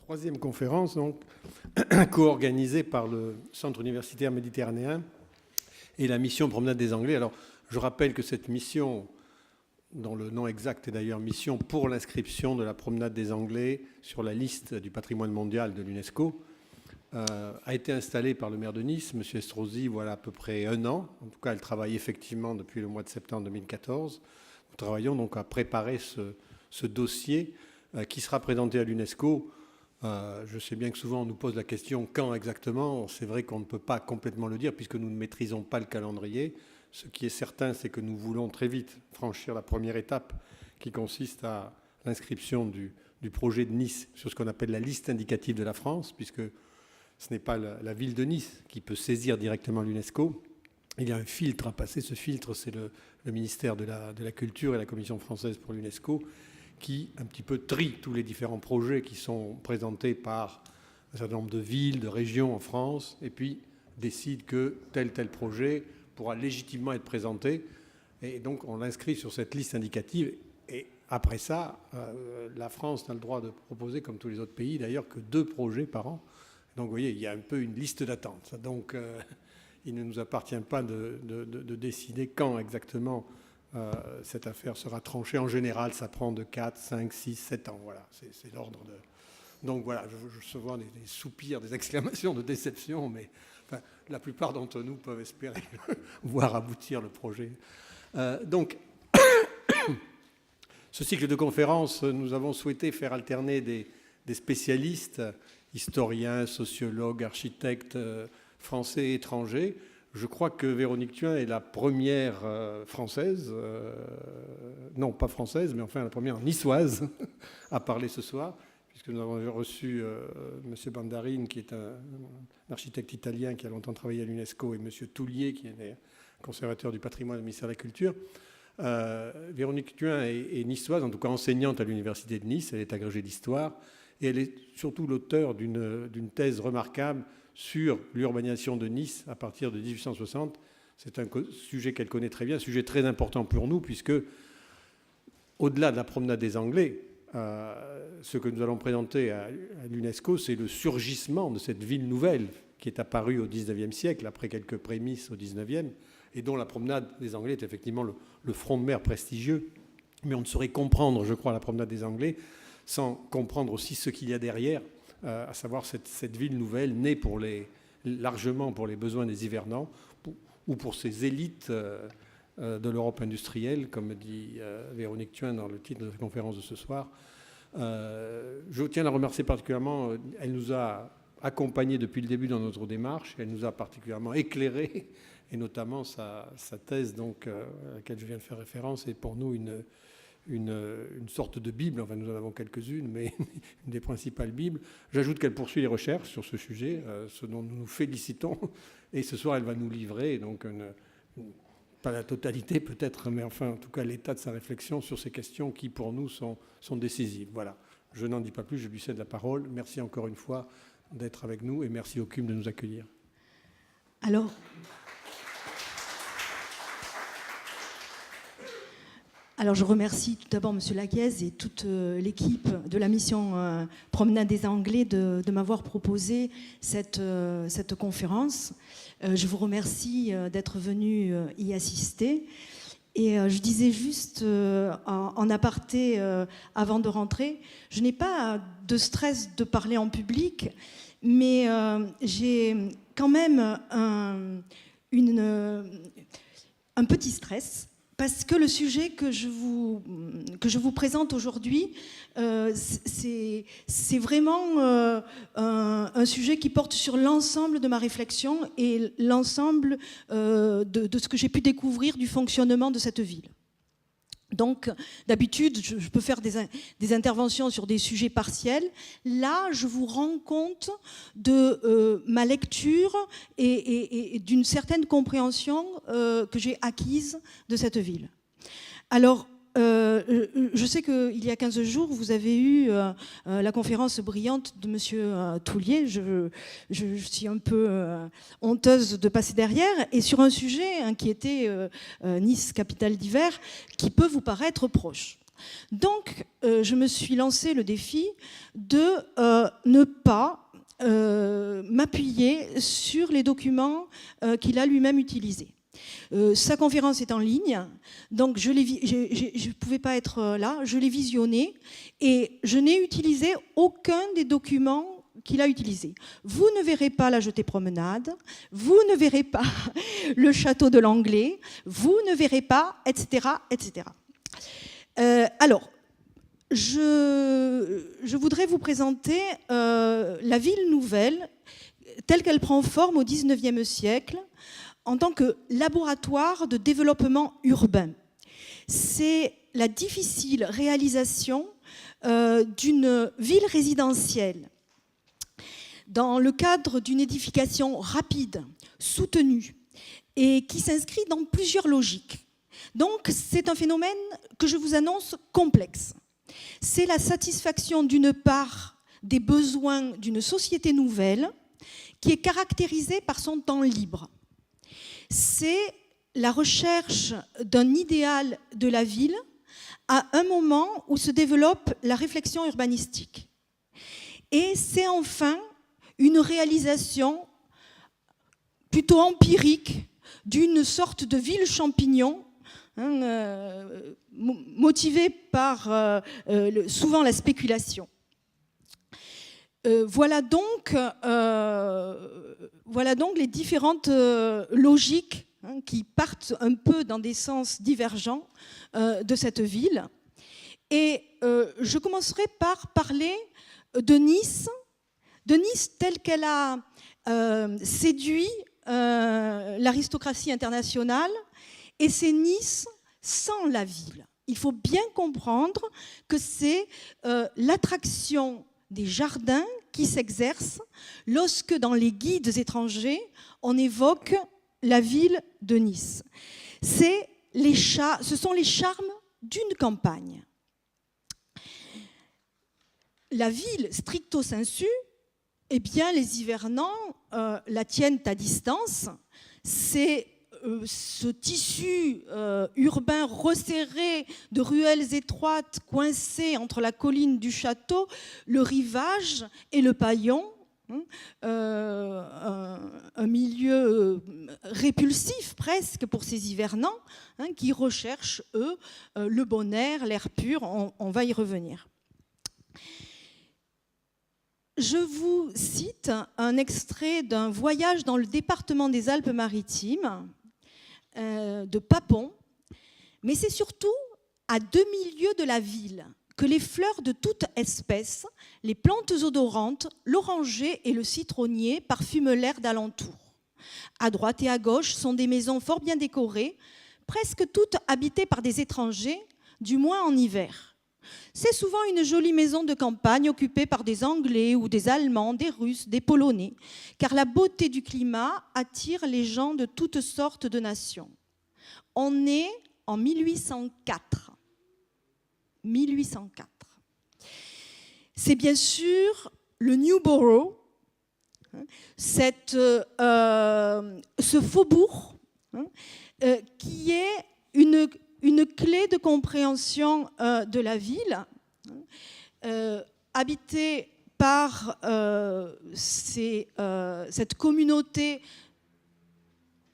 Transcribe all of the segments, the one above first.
troisième conférence, donc, co-organisée par le Centre universitaire méditerranéen et la mission Promenade des Anglais. Alors, je rappelle que cette mission, dont le nom exact est d'ailleurs mission pour l'inscription de la Promenade des Anglais sur la liste du patrimoine mondial de l'UNESCO, a été installée par le maire de Nice, M. Estrosi, voilà à peu près un an. En tout cas, elle travaille effectivement depuis le mois de septembre 2014. Nous travaillons donc à préparer ce dossier qui sera présenté à l'UNESCO. Je sais bien que souvent on nous pose la question quand exactement. C'est vrai qu'on ne peut pas complètement le dire puisque nous ne maîtrisons pas le calendrier. Ce qui est certain, c'est que nous voulons très vite franchir la première étape qui consiste à l'inscription du projet de Nice sur ce qu'on appelle la liste indicative de la France, puisque ce n'est pas la ville de Nice qui peut saisir directement l'UNESCO. Il y a un filtre à passer. Ce filtre, c'est le ministère de la Culture et la Commission française pour l'UNESCO qui un petit peu trie tous les différents projets qui sont présentés par un certain nombre de villes, de régions en France, et puis décide que tel projet pourra légitimement être présenté. Et donc, on l'inscrit sur cette liste indicative. Et après ça, la France n'a le droit de proposer, comme tous les autres pays d'ailleurs, que 2 projets par an. Donc, vous voyez, il y a un peu une liste d'attente. Donc, il ne nous appartient pas de décider quand exactement cette affaire sera tranchée. En général, ça prend de 4, 5, 6, 7 ans. Voilà, c'est l'ordre de... Donc, voilà, je recevoir des soupirs, des exclamations de déception, mais enfin, la plupart d'entre nous peuvent espérer voir aboutir le projet. Donc, ce cycle de conférences, nous avons souhaité faire alterner des spécialistes, historiens, sociologues, architectes français et étrangers. Je crois que Véronique Thuin est la première française, non pas française, mais enfin la première niçoise à parler ce soir, puisque nous avons reçu M. Bandarine, qui est un architecte italien qui a longtemps travaillé à l'UNESCO, et M. Toulier, qui est conservateur du patrimoine au ministère de la Culture. Véronique Thuin est niçoise, en tout cas enseignante à l'Université de Nice. Elle est agrégée d'histoire et elle est surtout l'auteur d'une thèse remarquable sur l'urbanisation de Nice à partir de 1860. C'est un sujet qu'elle connaît très bien, un sujet très important pour nous, puisque au-delà de la promenade des Anglais, ce que nous allons présenter à l'UNESCO, c'est le surgissement de cette ville nouvelle qui est apparue au XIXe siècle, après quelques prémices au XIXe, et dont la promenade des Anglais est effectivement le front de mer prestigieux. Mais on ne saurait comprendre, je crois, la promenade des Anglais sans comprendre aussi ce qu'il y a derrière, à savoir cette ville nouvelle née largement pour les besoins des hivernants ou pour ces élites de l'Europe industrielle, comme dit Véronique Thuin dans le titre de la conférence de ce soir. Je tiens à la remercier particulièrement. Elle nous a accompagnés depuis le début dans notre démarche. Elle nous a particulièrement éclairés, et notamment sa thèse donc, à laquelle je viens de faire référence est pour nous une sorte de Bible. Enfin, nous en avons quelques-unes, mais une des principales Bibles. J'ajoute qu'elle poursuit les recherches sur ce sujet, ce dont nous nous félicitons. Et ce soir, elle va nous livrer, donc pas la totalité peut-être, mais enfin, en tout cas, l'état de sa réflexion sur ces questions qui, pour nous, sont décisives. Voilà. Je n'en dis pas plus, je lui cède la parole. Merci encore une fois d'être avec nous et merci au CUM de nous accueillir. Alors, je remercie tout d'abord M. Laguez et toute l'équipe de la mission Promenade des Anglais de m'avoir proposé cette conférence. Je vous remercie d'être venu y assister. Et je disais juste en aparté avant de rentrer, je n'ai pas de stress de parler en public, mais j'ai quand même un petit stress. Parce que le sujet que je vous présente aujourd'hui, c'est vraiment un sujet qui porte sur l'ensemble de ma réflexion et l'ensemble de ce que j'ai pu découvrir du fonctionnement de cette ville. Donc, d'habitude, je peux faire des interventions sur des sujets partiels. Là, je vous rends compte de ma lecture et d'une certaine compréhension que j'ai acquise de cette ville. Alors, je sais qu'il y a 15 jours, vous avez eu la conférence brillante de M. Toulier. Je suis un peu honteuse de passer derrière. Et sur un sujet qui était Nice, capitale d'hiver, qui peut vous paraître proche. Donc, je me suis lancé le défi de ne pas m'appuyer sur les documents qu'il a lui-même utilisés. Sa conférence est en ligne, donc je ne pouvais pas être là, je l'ai visionné et je n'ai utilisé aucun des documents qu'il a utilisés. Vous ne verrez pas la jetée promenade, vous ne verrez pas le château de l'Anglais, vous ne verrez pas, etc. etc. Alors, je voudrais vous présenter la ville nouvelle telle qu'elle prend forme au XIXe siècle en tant que laboratoire de développement urbain. C'est la difficile réalisation d'une ville résidentielle dans le cadre d'une édification rapide, soutenue et qui s'inscrit dans plusieurs logiques. Donc c'est un phénomène que je vous annonce complexe. C'est la satisfaction d'une part des besoins d'une société nouvelle qui est caractérisée par son temps libre. C'est la recherche d'un idéal de la ville à un moment où se développe la réflexion urbanistique. Et c'est enfin une réalisation plutôt empirique d'une sorte de ville champignon, motivée par souvent la spéculation. Voilà donc les différentes logiques qui partent un peu dans des sens divergents de cette ville. Et je commencerai par parler de Nice telle qu'elle a séduit l'aristocratie internationale, et c'est Nice sans la ville. Il faut bien comprendre que c'est l'attraction des jardins qui s'exerce lorsque dans les guides étrangers, on évoque la ville de Nice. Ce sont les charmes d'une campagne. La ville, stricto sensu, eh bien, les hivernants la tiennent à distance. C'est ce tissu urbain resserré de ruelles étroites coincées entre la colline du château, le rivage et le paillon, un milieu répulsif presque pour ces hivernants qui recherchent, eux, le bon air, l'air pur. On va y revenir. Je vous cite un extrait d'un voyage dans le département des Alpes-Maritimes de Papon, mais c'est surtout à demi-lieue de la ville que les fleurs de toute espèce, les plantes odorantes, l'oranger et le citronnier parfument l'air d'alentour. À droite et à gauche sont des maisons fort bien décorées, presque toutes habitées par des étrangers, du moins en hiver. C'est souvent une jolie maison de campagne occupée par des Anglais ou des Allemands, des Russes, des Polonais, car la beauté du climat attire les gens de toutes sortes de nations. On est en 1804. 1804. C'est bien sûr le New Borough, ce faubourg qui est une clé de compréhension de la ville, habitée par cette communauté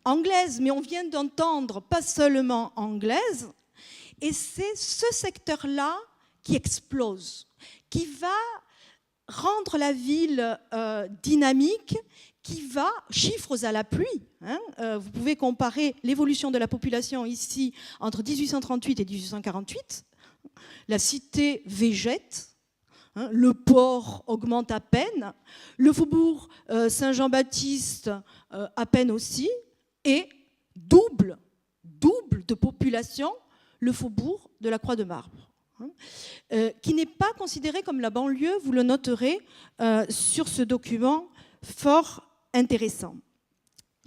anglaise, mais on vient d'entendre pas seulement anglaise, et c'est ce secteur-là qui explose, qui va rendre la ville dynamique, qui va, chiffres à la pluie, vous pouvez comparer l'évolution de la population ici entre 1838 et 1848, la cité végète, le port augmente à peine, le faubourg Saint-Jean-Baptiste à peine aussi, et double de population le faubourg de la Croix-de-Marbre, qui n'est pas considéré comme la banlieue, vous le noterez sur ce document fort intéressant.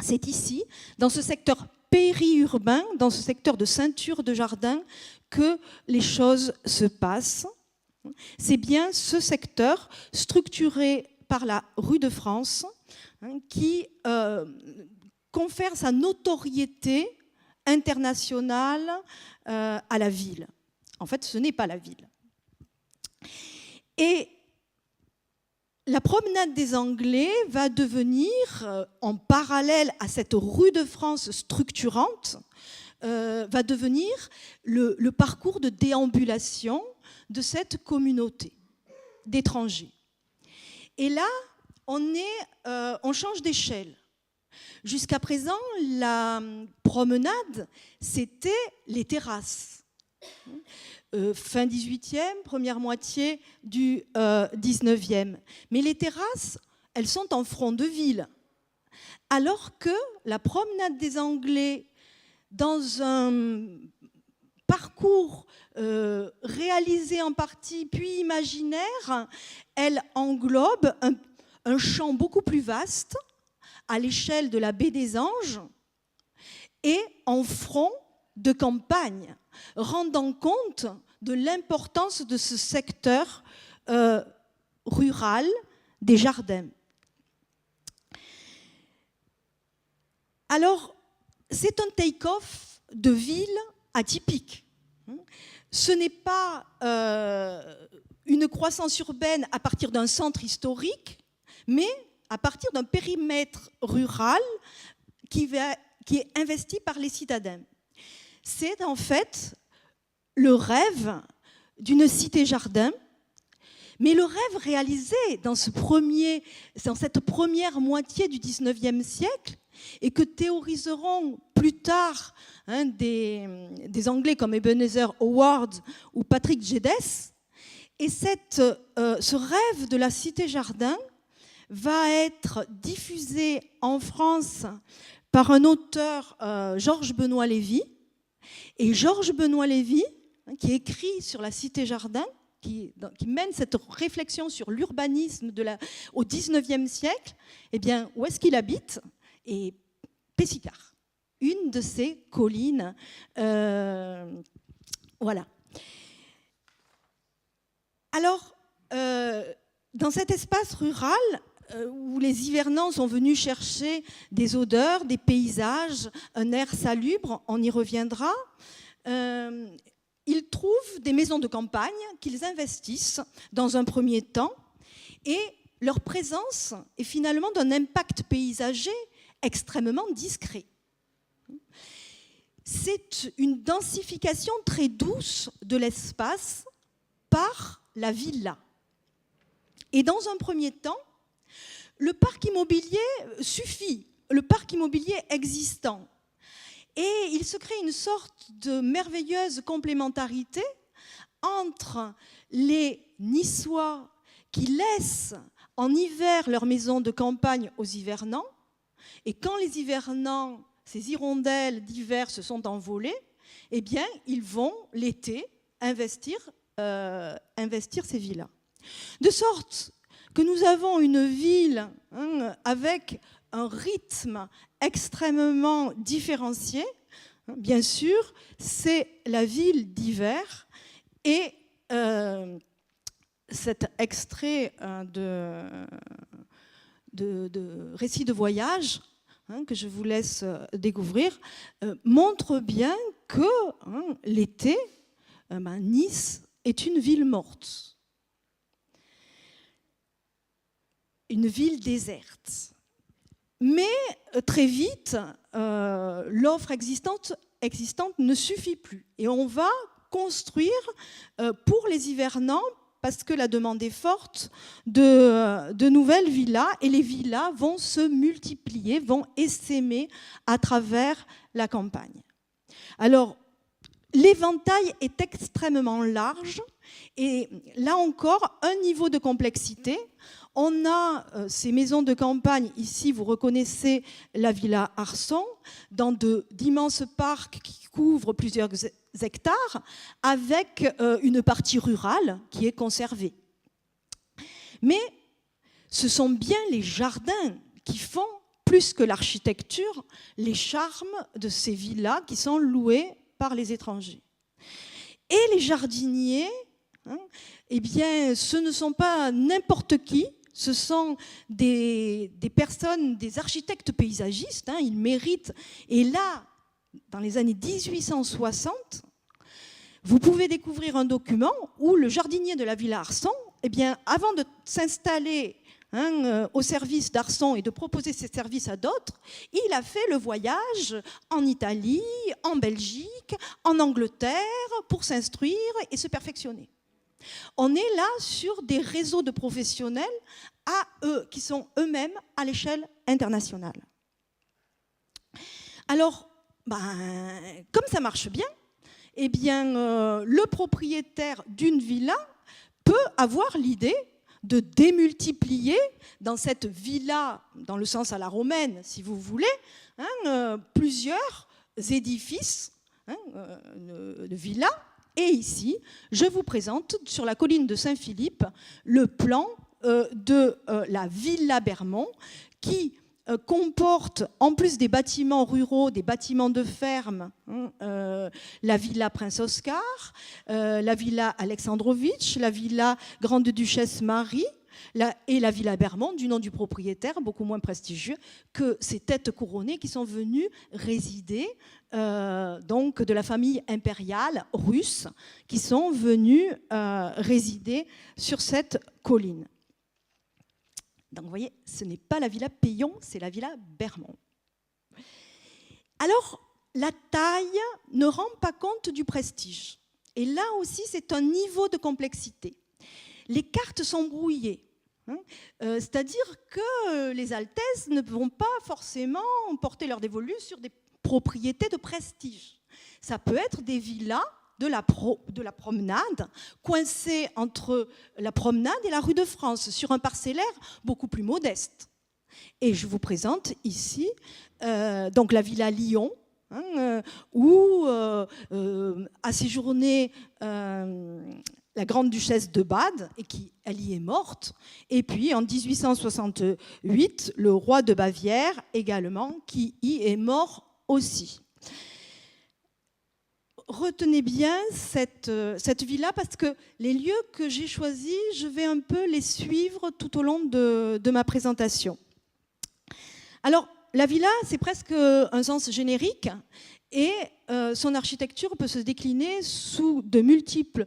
C'est ici, dans ce secteur périurbain, dans ce secteur de ceinture de jardin, que les choses se passent. C'est bien ce secteur structuré par la rue de France qui confère sa notoriété internationale à la ville. En fait, ce n'est pas la ville. Et la promenade des Anglais va devenir, en parallèle à cette rue de France structurante, va devenir le parcours de déambulation de cette communauté d'étrangers. Et là, on change d'échelle. Jusqu'à présent, la promenade, c'était les terrasses. Fin 18e, première moitié du 19e. Mais les terrasses, elles sont en front de ville. Alors que la promenade des Anglais, dans un parcours réalisé en partie, puis imaginaire, elle englobe un champ beaucoup plus vaste, à l'échelle de la baie des Anges, et en front de campagne, rendant compte de l'importance de ce secteur rural des jardins. Alors, c'est un take-off de ville atypique. Ce n'est pas une croissance urbaine à partir d'un centre historique, mais à partir d'un périmètre rural qui est investi par les citadins. C'est en fait le rêve d'une cité-jardin, mais le rêve réalisé dans cette première moitié du XIXe siècle, et que théoriseront plus tard des Anglais comme Ebenezer Howard ou Patrick Geddes. Et ce rêve de la cité-jardin va être diffusé en France par un auteur, Georges Benoît Lévy. Et Georges Benoît Lévy, qui écrit sur la cité-jardin, qui mène cette réflexion sur l'urbanisme au XIXe siècle, eh bien, où est-ce qu'il habite? Et Pessicard, une de ces collines. Voilà. Alors, dans cet espace rural, où les hivernants sont venus chercher des odeurs, des paysages, un air salubre, on y reviendra, ils trouvent des maisons de campagne qu'ils investissent dans un premier temps, et leur présence est finalement d'un impact paysager extrêmement discret. C'est une densification très douce de l'espace par la villa. Et dans un premier temps, le parc immobilier suffit, le parc immobilier existant. Et il se crée une sorte de merveilleuse complémentarité entre les Niçois qui laissent en hiver leur maison de campagne aux hivernants, et quand les hivernants, ces hirondelles d'hiver se sont envolées, eh bien, ils vont l'été investir ces villas. De sorte que nous avons une ville avec un rythme extrêmement différencié. Bien sûr, c'est la ville d'hiver, et cet extrait de récit de voyage que je vous laisse découvrir montre bien que l'été, Nice est une ville morte. Une ville déserte. Mais très vite, l'offre existante ne suffit plus. Et on va construire pour les hivernants, parce que la demande est forte, de nouvelles villas. Et les villas vont se multiplier, vont essaimer à travers la campagne. Alors, l'éventail est extrêmement large. Et là encore, un niveau de complexité. On a ces maisons de campagne, ici vous reconnaissez la villa Arson, dans d'immenses parcs qui couvrent plusieurs hectares, avec une partie rurale qui est conservée. Mais ce sont bien les jardins qui font, plus que l'architecture, les charmes de ces villas qui sont louées par les étrangers. Et les jardiniers, eh bien, ce ne sont pas n'importe qui. Ce sont des personnes, des architectes paysagistes, ils méritent. Et là, dans les années 1860, vous pouvez découvrir un document où le jardinier de la Villa Arson, eh bien, avant de s'installer au service d'Arson et de proposer ses services à d'autres, il a fait le voyage en Italie, en Belgique, en Angleterre pour s'instruire et se perfectionner. On est là sur des réseaux de professionnels qui sont eux-mêmes à l'échelle internationale. Alors, comme ça marche bien, eh bien, le propriétaire d'une villa peut avoir l'idée de démultiplier dans cette villa, dans le sens à la romaine, si vous voulez, plusieurs édifices de villas. Et ici, je vous présente sur la colline de Saint-Philippe le plan de la Villa Bermond qui comporte, en plus des bâtiments ruraux, des bâtiments de ferme, la Villa Prince Oscar, la Villa Alexandrovitch, la Villa Grande-Duchesse Marie et la Villa Bermond, du nom du propriétaire, beaucoup moins prestigieux que ces têtes couronnées qui sont venues résider, donc de la famille impériale russe, qui sont venues résider sur cette colline. Donc vous voyez, ce n'est pas la Villa Payon, c'est la Villa Bermond. Alors, la taille ne rend pas compte du prestige. Et là aussi, c'est un niveau de complexité. Les cartes sont brouillées. C'est-à-dire que les Altesses ne vont pas forcément porter leur dévolu sur des propriétés de prestige. Ça peut être des villas de la promenade, coincées entre la promenade et la rue de France, sur un parcellaire beaucoup plus modeste. Et je vous présente ici donc la Villa Lyon, où a séjourné la grande duchesse de Bade, et elle y est morte. Et puis en 1868, le roi de Bavière également, qui y est mort aussi. Retenez bien cette villa, parce que les lieux que j'ai choisis, je vais un peu les suivre tout au long de ma présentation. Alors, la villa, c'est presque un sens générique, et son architecture peut se décliner sous de multiples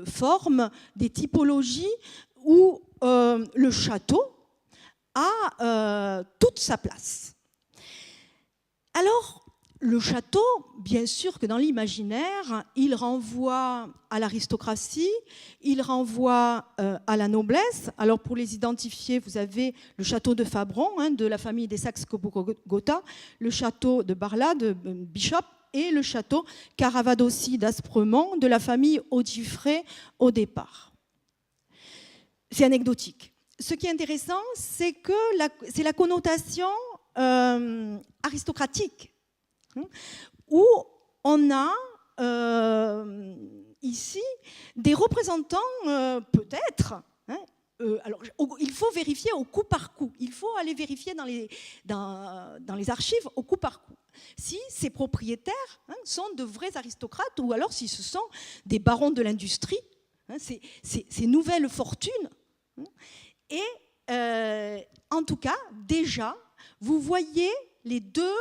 formes, des typologies où le château a toute sa place. Alors, le château, bien sûr que dans l'imaginaire, il renvoie à l'aristocratie, il renvoie à la noblesse. Alors pour les identifier, vous avez le château de Fabron, de la famille des Saxe-Cobourg-Gotha, le château de Barla, de Bishop, et le château Caravadossi d'Aspremont, de la famille Audifray au départ. C'est anecdotique. Ce qui est intéressant, c'est que c'est la connotation aristocratique, où on a ici des représentants peut-être. Alors, il faut vérifier au coup par coup. Il faut aller vérifier dans les archives au coup par coup si ces propriétaires sont de vrais aristocrates ou alors si ce sont des barons de l'industrie, ces nouvelles fortunes. Et en tout cas, déjà, vous voyez les deux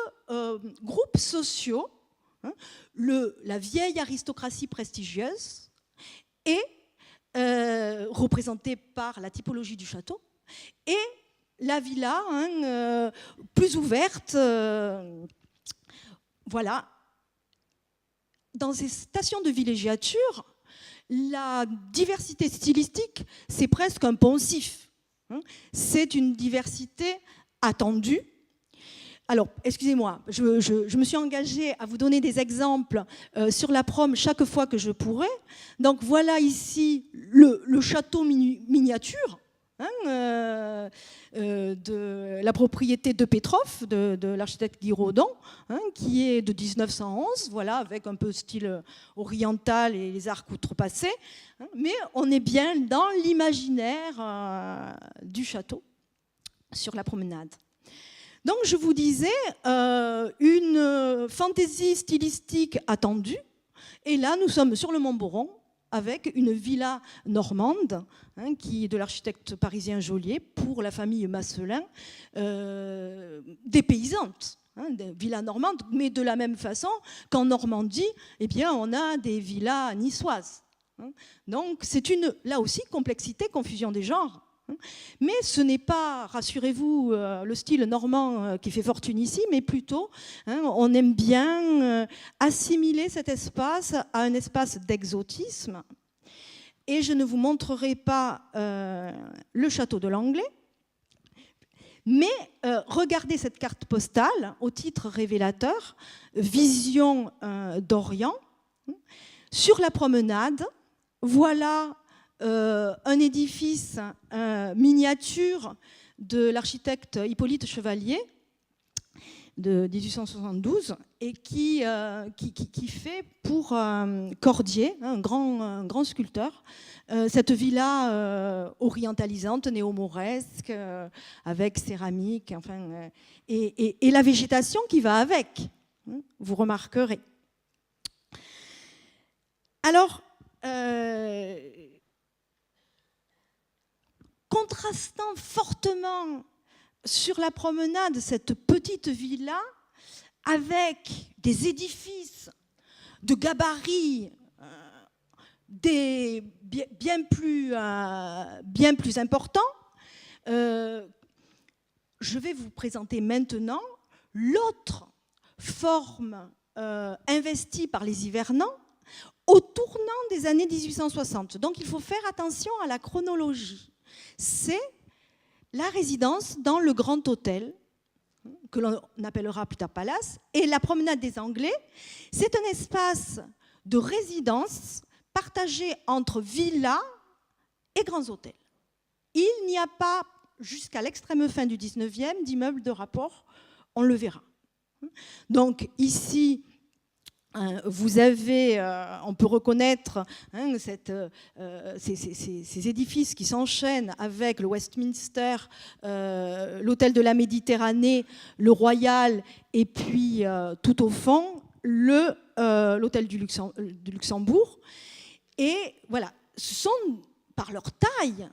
groupes sociaux, la vieille aristocratie prestigieuse et représentée par la typologie du château, et la villa plus ouverte. Voilà. Dans ces stations de villégiature, la diversité stylistique, c'est presque un poncif. C'est une diversité attendue. Alors, excusez-moi, je me suis engagée à vous donner des exemples sur la prom chaque fois que je pourrai. Donc voilà ici le château miniature de la propriété de Petrov, de l'architecte Guy Rodin, qui est de 1911, voilà, avec un peu style oriental et les arcs outrepassés. Mais on est bien dans l'imaginaire du château sur la promenade. Donc, je vous disais, une fantaisie stylistique attendue. Et là, nous sommes sur le Mont-Boron avec une villa normande qui est de l'architecte parisien Joliet pour la famille Masselin, dépaysante. des villas normandes, mais de la même façon qu'en Normandie, eh bien, on a des villas niçoises. Donc c'est là aussi, complexité, confusion des genres. Mais ce n'est pas, rassurez-vous, le style normand qui fait fortune ici, mais plutôt, on aime bien assimiler cet espace à un espace d'exotisme. Et je ne vous montrerai pas le château de Langley, mais regardez cette carte postale au titre révélateur, Vision d'Orient. Sur la promenade, voilà un édifice miniature de l'architecte Hippolyte Chevalier de 1872 et qui fait pour Cordier, un grand sculpteur, cette villa orientalisante, néo-mauresque, avec céramique, enfin, et la végétation qui va avec, vous remarquerez. Alors, contrastant fortement sur la promenade cette petite villa avec des édifices de gabarit bien plus importants, je vais vous présenter maintenant l'autre forme investie par les hivernants au tournant des années 1860. Donc il faut faire attention à la chronologie. C'est la résidence dans le Grand Hôtel, que l'on appellera plus tard Palace, et la promenade des Anglais. C'est un espace de résidence partagé entre villas et grands hôtels. Il n'y a pas, jusqu'à l'extrême fin du 19e, d'immeubles de rapport, on le verra. Donc ici, vous avez, on peut reconnaître ces édifices qui s'enchaînent avec le Westminster, l'hôtel de la Méditerranée, le Royal, et puis tout au fond, l'hôtel du Luxembourg. Et voilà, ce sont, par leur taille,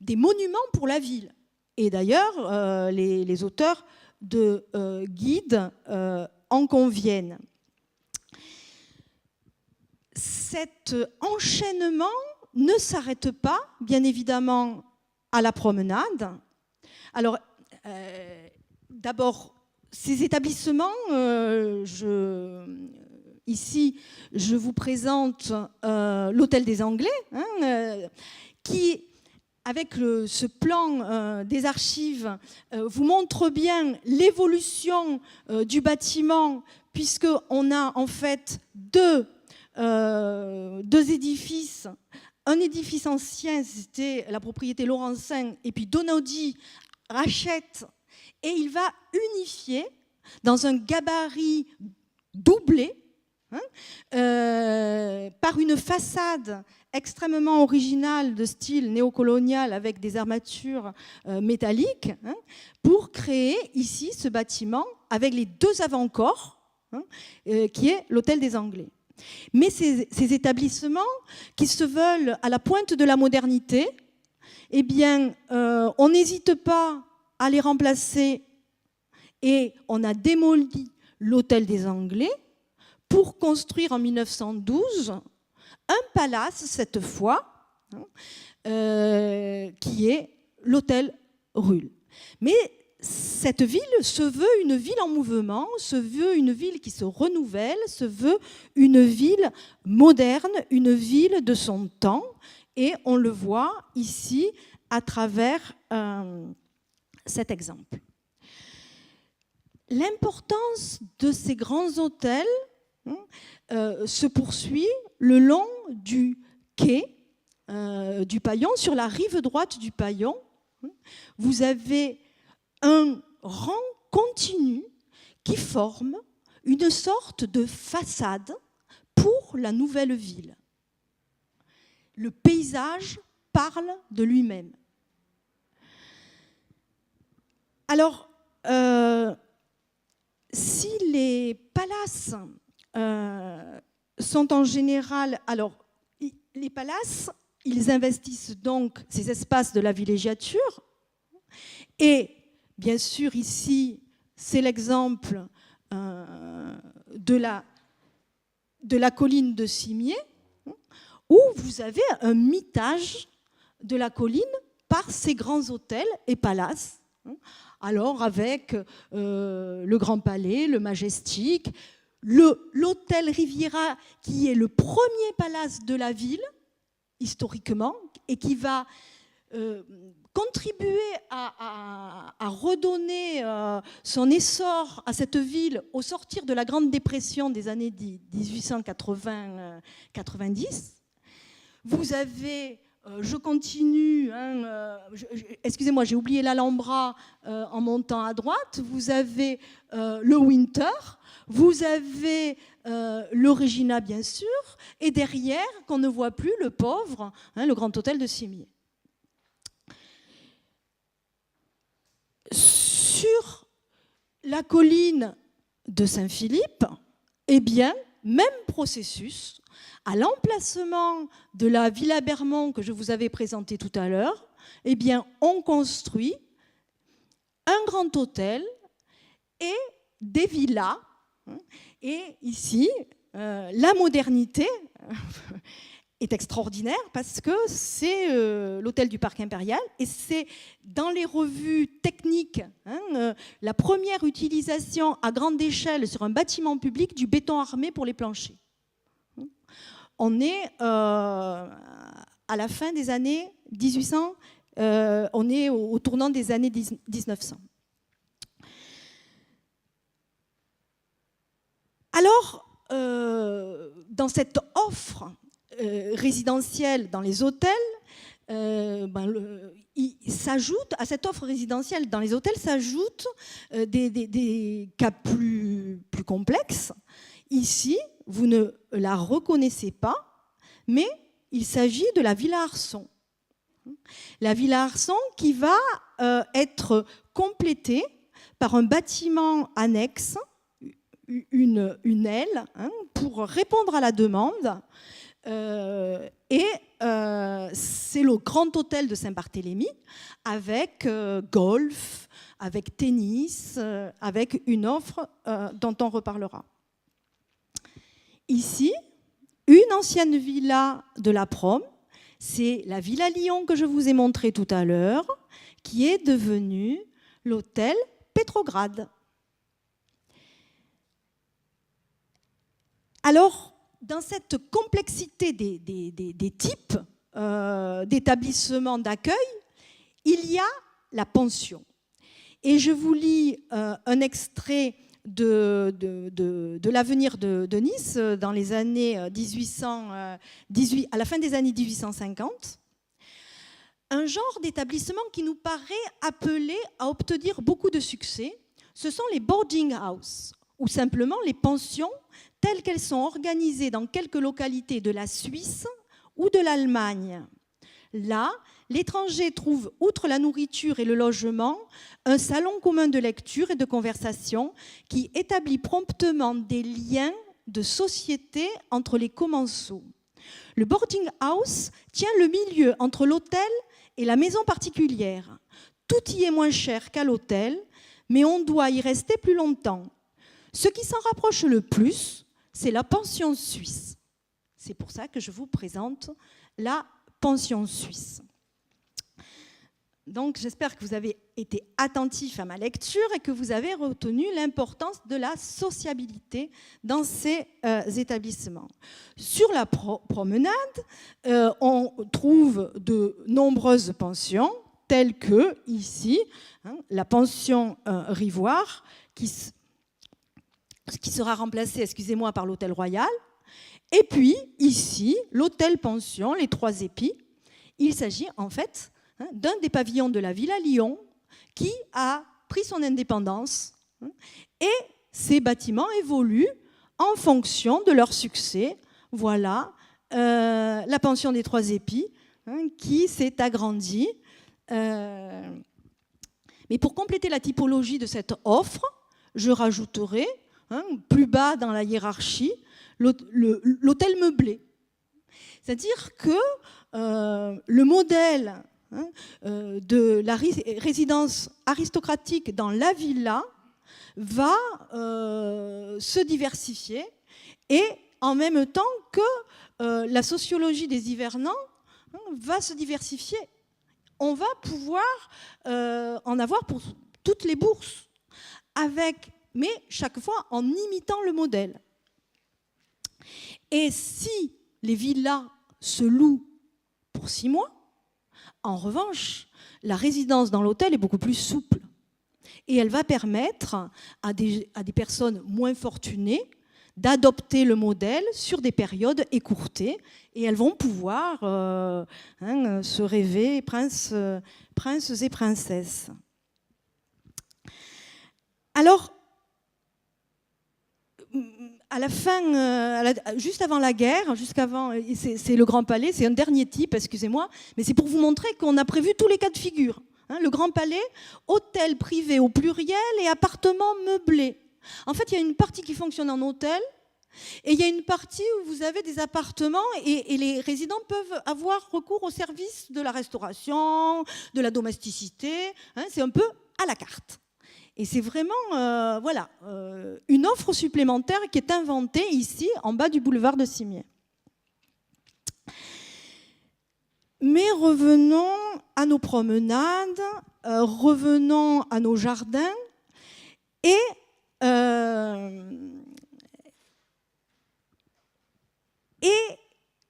des monuments pour la ville. Et d'ailleurs, les auteurs de guides en conviennent. Cet enchaînement ne s'arrête pas, bien évidemment, à la promenade. Alors, d'abord, ces établissements, ici, je vous présente l'Hôtel des Anglais, qui, avec ce plan des archives, vous montre bien l'évolution du bâtiment, puisqu'on a en fait deux édifices. Un édifice ancien, c'était la propriété Laurencin, et puis Donaudy rachète, et il va unifier dans un gabarit doublé, par une façade extrêmement originale de style néocolonial avec des armatures métalliques, pour créer ici ce bâtiment avec les deux avant-corps, qui est l'Hôtel des Anglais. Mais ces établissements qui se veulent à la pointe de la modernité, eh bien, on n'hésite pas à les remplacer, et on a démoli l'Hôtel des Anglais pour construire en 1912 un palace, cette fois, qui est l'hôtel Ruhl. Mais cette ville se veut une ville en mouvement, se veut une ville qui se renouvelle, se veut une ville moderne, une ville de son temps. Et on le voit ici à travers cet exemple. L'importance de ces grands hôtels se poursuit le long du quai du Paillon, sur la rive droite du Paillon. Vous avez un rang continu qui forme une sorte de façade pour la nouvelle ville. Le paysage parle de lui-même. Alors, si les palaces sont en général... Alors, les palaces, ils investissent donc ces espaces de la villégiature. Et, bien sûr, ici, c'est l'exemple de la colline de Cimiez, où vous avez un mitage de la colline par ces grands hôtels et palaces. Alors avec le Grand Palais, le Majestic, l'hôtel Riviera, qui est le premier palace de la ville, historiquement, et qui va contribuer à redonner son essor à cette ville au sortir de la Grande Dépression des années 1880-90. Vous avez, je continue, excusez-moi, j'ai oublié l'Alhambra en montant à droite, vous avez le Winter, vous avez le Regina, bien sûr, et derrière, qu'on ne voit plus, le pauvre, le Grand Hôtel de Cimiez. Sur la colline de Saint-Philippe, eh bien, même processus, à l'emplacement de la Villa Bermond que je vous avais présentée tout à l'heure, eh bien, on construit un grand hôtel et des villas. Et ici, la modernité est extraordinaire parce que c'est l'hôtel du Parc Impérial et c'est dans les revues techniques la première utilisation à grande échelle sur un bâtiment public du béton armé pour les planchers. On est à la fin des années 1800, on est au tournant des années 1900. Alors, dans cette offre résidentielle dans les hôtels, il s'ajoute à cette offre résidentielle dans les hôtels s'ajoutent des cas plus complexes. Ici, vous ne la reconnaissez pas, mais il s'agit de la Villa Arson. La Villa Arson qui va être complétée par un bâtiment annexe, une aile, pour répondre à la demande. Et c'est le grand hôtel de Saint-Barthélemy avec golf, avec tennis, avec une offre dont on reparlera. Ici, une ancienne villa de la Prom, c'est la Villa Lyon que je vous ai montrée tout à l'heure, qui est devenue l'hôtel Petrograd. Alors, dans cette complexité des types d'établissements d'accueil, il y a la pension. Et je vous lis un extrait de l'avenir de Nice dans les années à la fin des années 1850. Un genre d'établissement qui nous paraît appelé à obtenir beaucoup de succès, ce sont les boarding house, ou simplement les pensions telles qu'elles sont organisées dans quelques localités de la Suisse ou de l'Allemagne. Là, l'étranger trouve, outre la nourriture et le logement, un salon commun de lecture et de conversation qui établit promptement des liens de société entre les commensaux. Le boarding house tient le milieu entre l'hôtel et la maison particulière. Tout y est moins cher qu'à l'hôtel, mais on doit y rester plus longtemps. Ce qui s'en rapproche le plus, c'est la pension suisse. C'est pour ça que je vous présente la pension suisse. Donc, j'espère que vous avez été attentifs à ma lecture et que vous avez retenu l'importance de la sociabilité dans ces établissements. Sur la promenade, on trouve de nombreuses pensions, telles que, ici, la pension Rivoire, qui sera remplacée, excusez-moi, par l'hôtel Royal. Et puis, ici, l'hôtel-pension, les Trois Épis. Il s'agit, en fait, d'un des pavillons de la Villa Lyon qui a pris son indépendance. Et ces bâtiments évoluent en fonction de leur succès. Voilà la pension des Trois Épis qui s'est agrandie. Mais pour compléter la typologie de cette offre, je rajouterai, plus bas dans la hiérarchie, l'hôtel meublé. C'est-à-dire que le modèle de la résidence aristocratique dans la villa va se diversifier et en même temps que la sociologie des hivernants va se diversifier. On va pouvoir en avoir pour toutes les bourses, mais chaque fois en imitant le modèle. Et si les villas se louent pour 6 mois, en revanche, la résidence dans l'hôtel est beaucoup plus souple. Et elle va permettre à des personnes moins fortunées d'adopter le modèle sur des périodes écourtées. Et elles vont pouvoir se rêver princes et princesses. Alors, à la fin, juste avant la guerre, c'est le Grand Palais, c'est un dernier type, excusez-moi, mais c'est pour vous montrer qu'on a prévu tous les cas de figure. Le Grand Palais, hôtel privé au pluriel et appartements meublés. En fait, il y a une partie qui fonctionne en hôtel et il y a une partie où vous avez des appartements et les résidents peuvent avoir recours au service de la restauration, de la domesticité. C'est un peu à la carte. Et c'est vraiment une offre supplémentaire qui est inventée ici, en bas du boulevard de Cimiez. Mais revenons à nos promenades, revenons à nos jardins et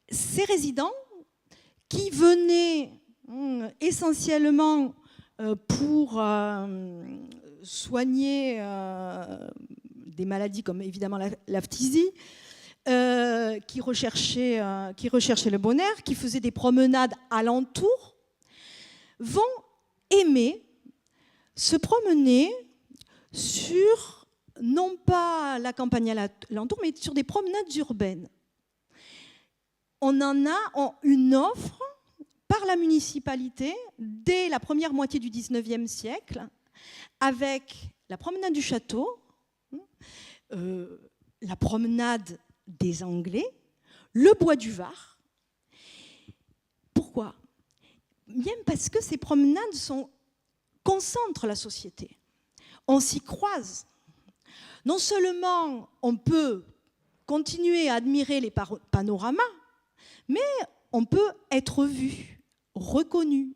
ces résidents qui venaient essentiellement pour soigner des maladies comme évidemment la phtisie, qui recherchaient le bonheur, qui faisaient des promenades alentour, vont aimer se promener sur, non pas la campagne alentour, mais sur des promenades urbaines. On en a une offre par la municipalité dès la première moitié du XIXe siècle, avec la promenade du château, la promenade des Anglais, le bois du Var. Pourquoi ? Bien parce que ces promenades concentrent la société. On s'y croise. Non seulement on peut continuer à admirer les panoramas, mais on peut être vu, reconnu.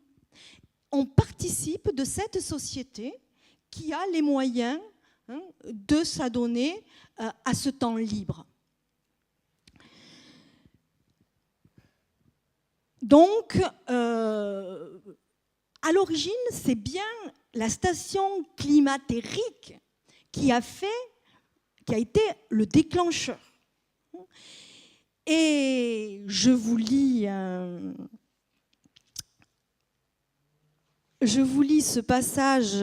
On participe de cette société qui a les moyens de s'adonner à ce temps libre. Donc, à l'origine, c'est bien la station climatérique qui a été le déclencheur. Et je vous lis ce passage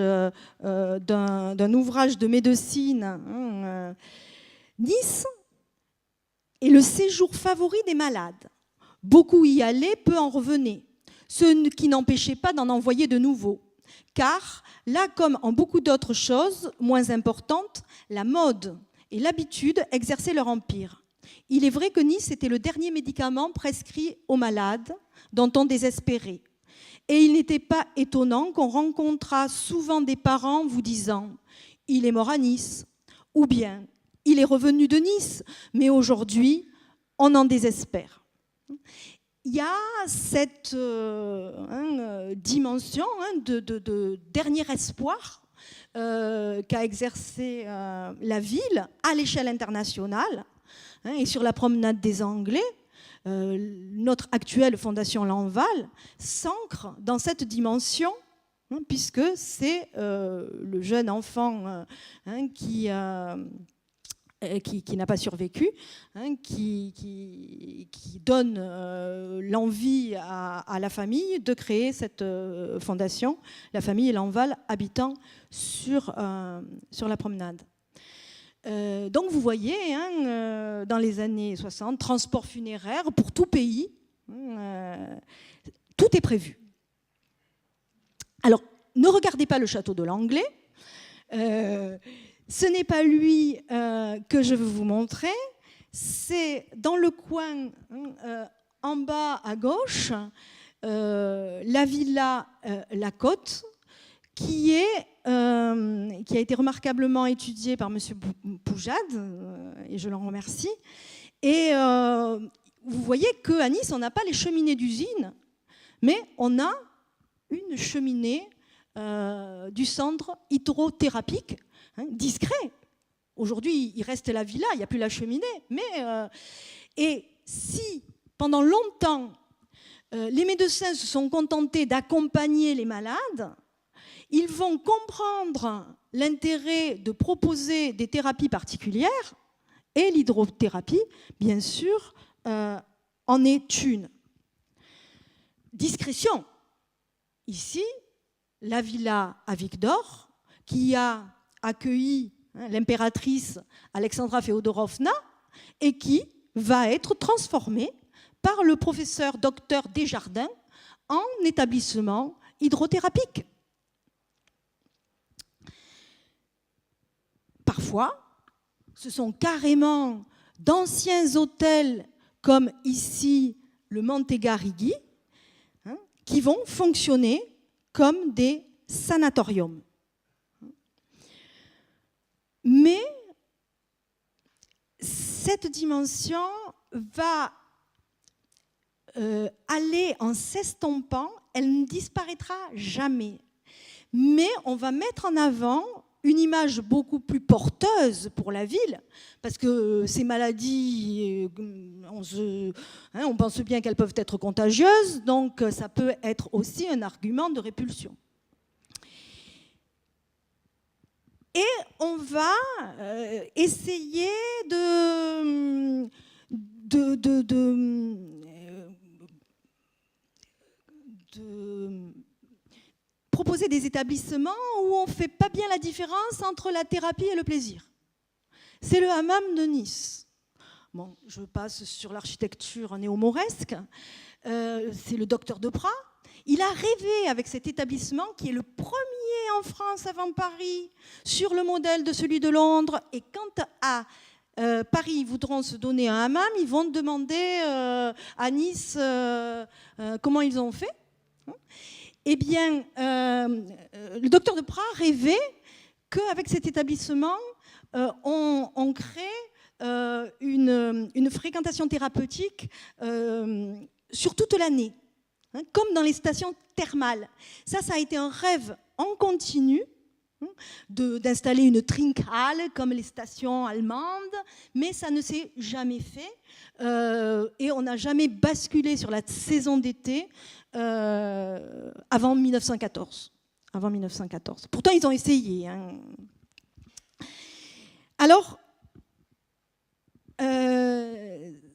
d'un ouvrage de médecine. Nice est le séjour favori des malades. Beaucoup y allaient, peu en revenaient, ce qui n'empêchait pas d'en envoyer de nouveaux. Car là, comme en beaucoup d'autres choses moins importantes, la mode et l'habitude exerçaient leur empire. Il est vrai que Nice était le dernier médicament prescrit aux malades dont on désespérait. Et il n'était pas étonnant qu'on rencontrât souvent des parents vous disant « Il est mort à Nice » ou bien « Il est revenu de Nice, mais aujourd'hui, on en désespère ». Il y a cette dimension de dernier espoir qu'a exercé la ville à l'échelle internationale. Et sur la promenade des Anglais, notre actuelle Fondation Lanval s'ancre dans cette dimension, puisque c'est le jeune enfant qui n'a pas survécu, qui donne l'envie à la famille de créer cette fondation, la famille Lanval habitant sur la promenade. Donc vous voyez, dans les années 60, transport funéraire pour tout pays, tout est prévu. Alors, ne regardez pas le château de Langlais, ce n'est pas lui que je veux vous montrer, c'est dans le coin en bas à gauche, la villa La Côte, qui a été remarquablement étudié par M. Poujade, et je l'en remercie. Et vous voyez qu'à Nice, on n'a pas les cheminées d'usine, mais on a une cheminée du centre hydrothérapique, discret. Aujourd'hui, il reste la villa, il n'y a plus la cheminée. Et si, pendant longtemps, les médecins se sont contentés d'accompagner les malades, ils vont comprendre l'intérêt de proposer des thérapies particulières, et l'hydrothérapie, bien sûr, en est une. Discrétion. Ici, la villa à Vic d'Or, qui a accueilli l'impératrice Alexandra Féodorovna et qui va être transformée par le professeur docteur Desjardins en établissement hydrothérapique. Parfois, ce sont carrément d'anciens hôtels comme ici le Montegarigui qui vont fonctionner comme des sanatoriums. Mais cette dimension va aller en s'estompant, elle ne disparaîtra jamais. Mais on va mettre en avant une image beaucoup plus porteuse pour la ville, parce que ces maladies, on pense bien qu'elles peuvent être contagieuses, donc ça peut être aussi un argument de répulsion. Et on va essayer de proposer des établissements où on ne fait pas bien la différence entre la thérapie et le plaisir. C'est le hammam de Nice. Bon, je passe sur l'architecture néo-mauresque. C'est le docteur Deprat. Il a rêvé avec cet établissement qui est le premier en France avant Paris, sur le modèle de celui de Londres. Et quand à Paris, ils voudront se donner un hammam, ils vont demander à Nice comment ils ont fait. Eh bien, le docteur Deprat rêvait qu'avec cet établissement, on crée une fréquentation thérapeutique sur toute l'année, comme dans les stations thermales. Ça a été un rêve en continu d'installer une Trinkhalle comme les stations allemandes, mais ça ne s'est jamais fait et on n'a jamais basculé sur la saison d'été avant 1914. Avant 1914. Pourtant, ils ont essayé. Alors,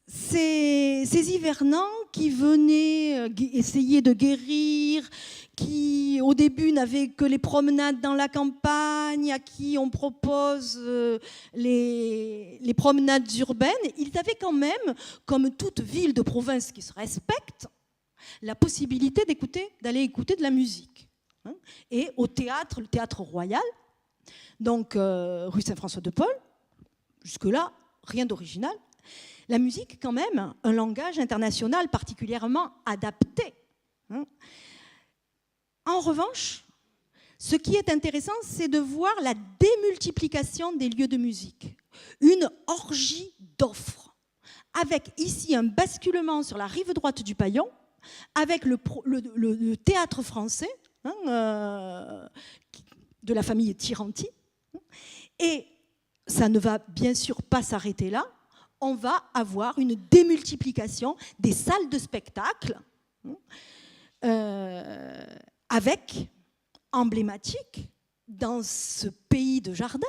ces hivernants qui venaient essayer de guérir, qui au début n'avaient que les promenades dans la campagne, à qui on propose les promenades urbaines, ils avaient quand même, comme toute ville de province qui se respecte, la possibilité d'aller écouter de la musique. Et au théâtre, le théâtre royal, donc rue Saint-François-de-Paul, jusque-là, rien d'original. La musique, quand même, un langage international particulièrement adapté. En revanche, ce qui est intéressant, c'est de voir la démultiplication des lieux de musique. Une orgie d'offres, avec ici un basculement sur la rive droite du Paillon, avec le théâtre français de la famille Tiranti. Et ça ne va bien sûr pas s'arrêter là. On va avoir une démultiplication des salles de spectacle avec, emblématique, dans ce pays de jardin,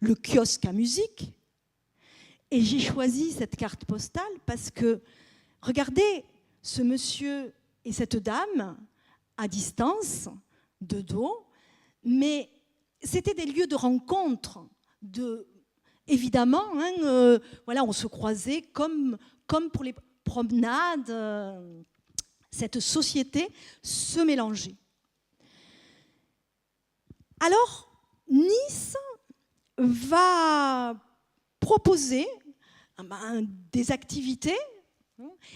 le kiosque à musique. Et j'ai choisi cette carte postale parce que, regardez, ce monsieur et cette dame, à distance, de dos, mais c'était des lieux de rencontre, évidemment, voilà, on se croisait comme pour les promenades, cette société se mélangeait. Alors, Nice va proposer des activités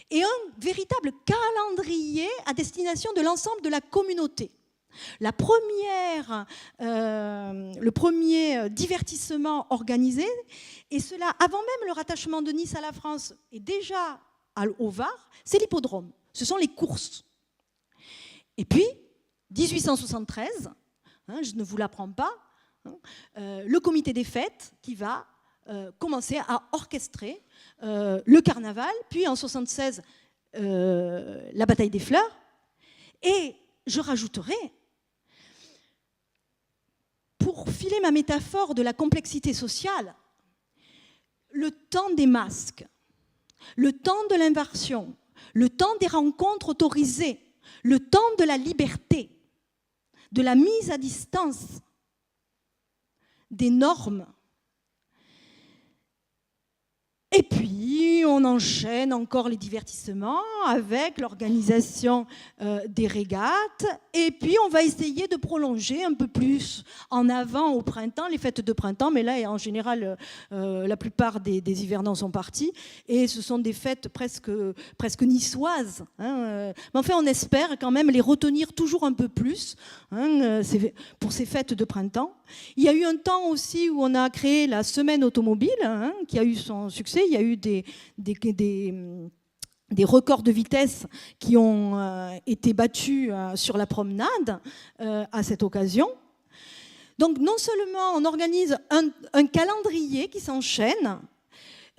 et un véritable calendrier à destination de l'ensemble de la communauté. Le premier divertissement organisé, et cela avant même le rattachement de Nice à la France et déjà au Var, c'est l'hippodrome. Ce sont les courses. Et puis, 1873, je ne vous l'apprends pas, le comité des fêtes qui va commencer à orchestrer le carnaval, puis en 1976, la bataille des fleurs. Et je rajouterai, pour filer ma métaphore de la complexité sociale, le temps des masques, le temps de l'inversion, le temps des rencontres autorisées, le temps de la liberté, de la mise à distance, des normes. Et puis, on enchaîne encore les divertissements avec l'organisation des régates. Et puis, on va essayer de prolonger un peu plus en avant au printemps, les fêtes de printemps. Mais là, en général, la plupart des hivernants sont partis. Et ce sont des fêtes presque niçoises. Mais enfin, on espère quand même les retenir toujours un peu plus pour ces fêtes de printemps. Il y a eu un temps aussi où on a créé la semaine automobile, qui a eu son succès. Il y a eu des records de vitesse qui ont été battus sur la promenade à cette occasion. Donc non seulement on organise un calendrier qui s'enchaîne,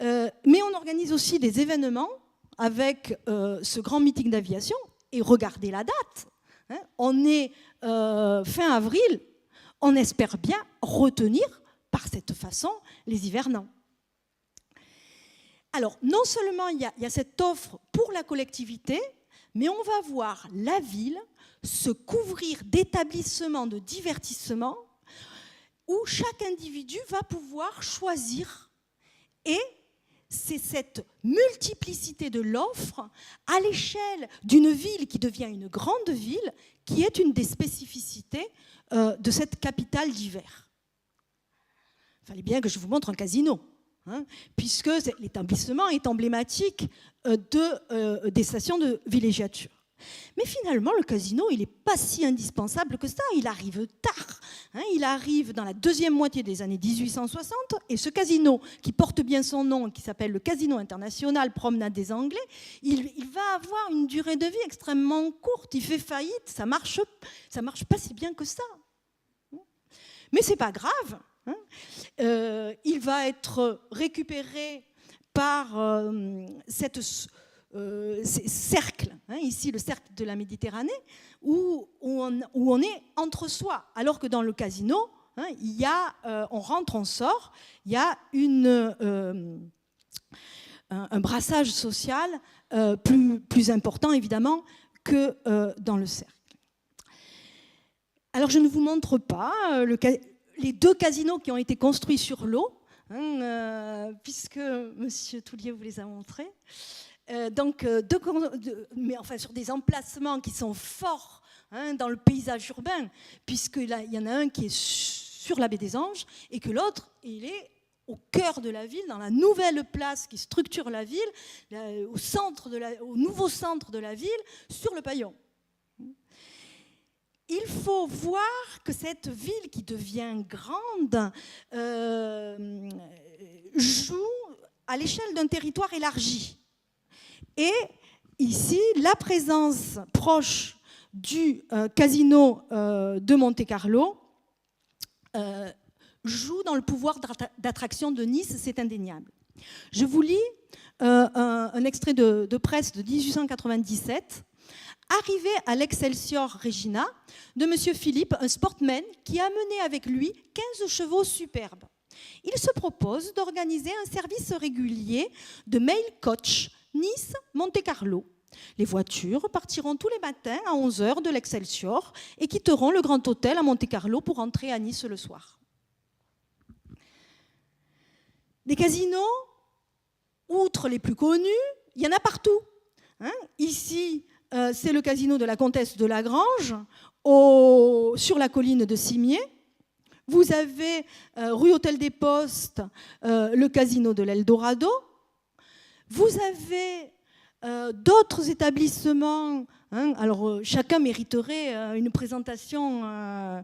mais on organise aussi des événements avec ce grand meeting d'aviation. Et regardez la date. On est fin avril. On espère bien retenir par cette façon les hivernants. Alors, non seulement il y a cette offre pour la collectivité, mais on va voir la ville se couvrir d'établissements de divertissement où chaque individu va pouvoir choisir. Et c'est cette multiplicité de l'offre à l'échelle d'une ville qui devient une grande ville qui est une des spécificités de cette capitale d'hiver. Il fallait bien que je vous montre un casino, puisque l'établissement est emblématique des stations de villégiature. Mais finalement, le casino, il n'est pas si indispensable que ça. Il arrive tard. Il arrive dans la deuxième moitié des années 1860. Et ce casino, qui porte bien son nom, qui s'appelle le Casino International Promenade des Anglais, il va avoir une durée de vie extrêmement courte. Il fait faillite. Ça marche pas si bien que ça. Mais c'est pas grave. Il va être récupéré par ces cercles, ici le cercle de la Méditerranée, où on est entre soi, alors que dans le casino, on rentre, on sort, il y a un brassage social plus important, évidemment, que dans le cercle. Alors, je ne vous montre pas les deux casinos qui ont été construits sur l'eau, puisque M. Toulier vous les a montrés. Mais enfin sur des emplacements qui sont forts dans le paysage urbain, puisqu'il y en a un qui est sur la baie des Anges et que l'autre, il est au cœur de la ville, dans la nouvelle place qui structure la ville, au nouveau centre de la ville, sur le Paillon. Il faut voir que cette ville qui devient grande joue à l'échelle d'un territoire élargi. Et ici, la présence proche du casino de Monte-Carlo joue dans le pouvoir d'attraction de Nice, c'est indéniable. Je vous lis un extrait de presse de 1897. Arrivé à l'Excelsior Regina de M. Philippe, un sportman qui a mené avec lui 15 chevaux superbes. Il se propose d'organiser un service régulier de mail coach Nice-Monte-Carlo. Les voitures partiront tous les matins à 11h de l'Excelsior et quitteront le Grand Hôtel à Monte-Carlo pour rentrer à Nice le soir. Des casinos, outre les plus connus, il y en a partout. Ici, c'est le casino de la Comtesse de Lagrange, sur la colline de Cimier. Vous avez, rue Hôtel des Postes, le casino de l'Eldorado. Vous avez d'autres établissements Hein. Alors, chacun mériterait une présentation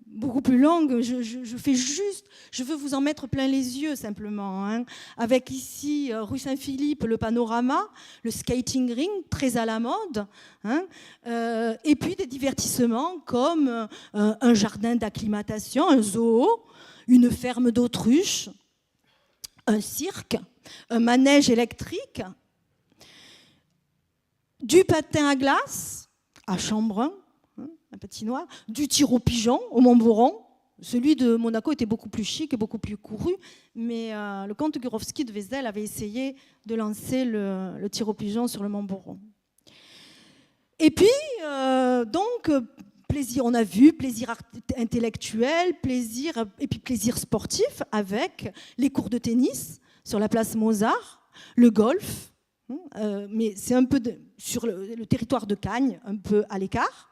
beaucoup plus longue. Je veux vous en mettre plein les yeux simplement. Hein. Avec ici, rue Saint-Philippe, le panorama, le skating ring, très à la mode. Hein. Et puis des divertissements comme un jardin d'acclimatation, un zoo, une ferme d'autruches, un cirque, un manège électrique, du patin à glace à Chambrun, un patinoire, du tir au pigeon au Montboron. Celui de Monaco était beaucoup plus chic et beaucoup plus couru, mais le comte Gurowski de Wesel avait essayé de lancer le tir au pigeon sur le Montboron. Et puis, donc, plaisir, on a vu, plaisir intellectuel, plaisir, et puis plaisir sportif avec les cours de tennis sur la place Mozart, le golf, mais c'est un peu sur le territoire de Cagnes, un peu à l'écart.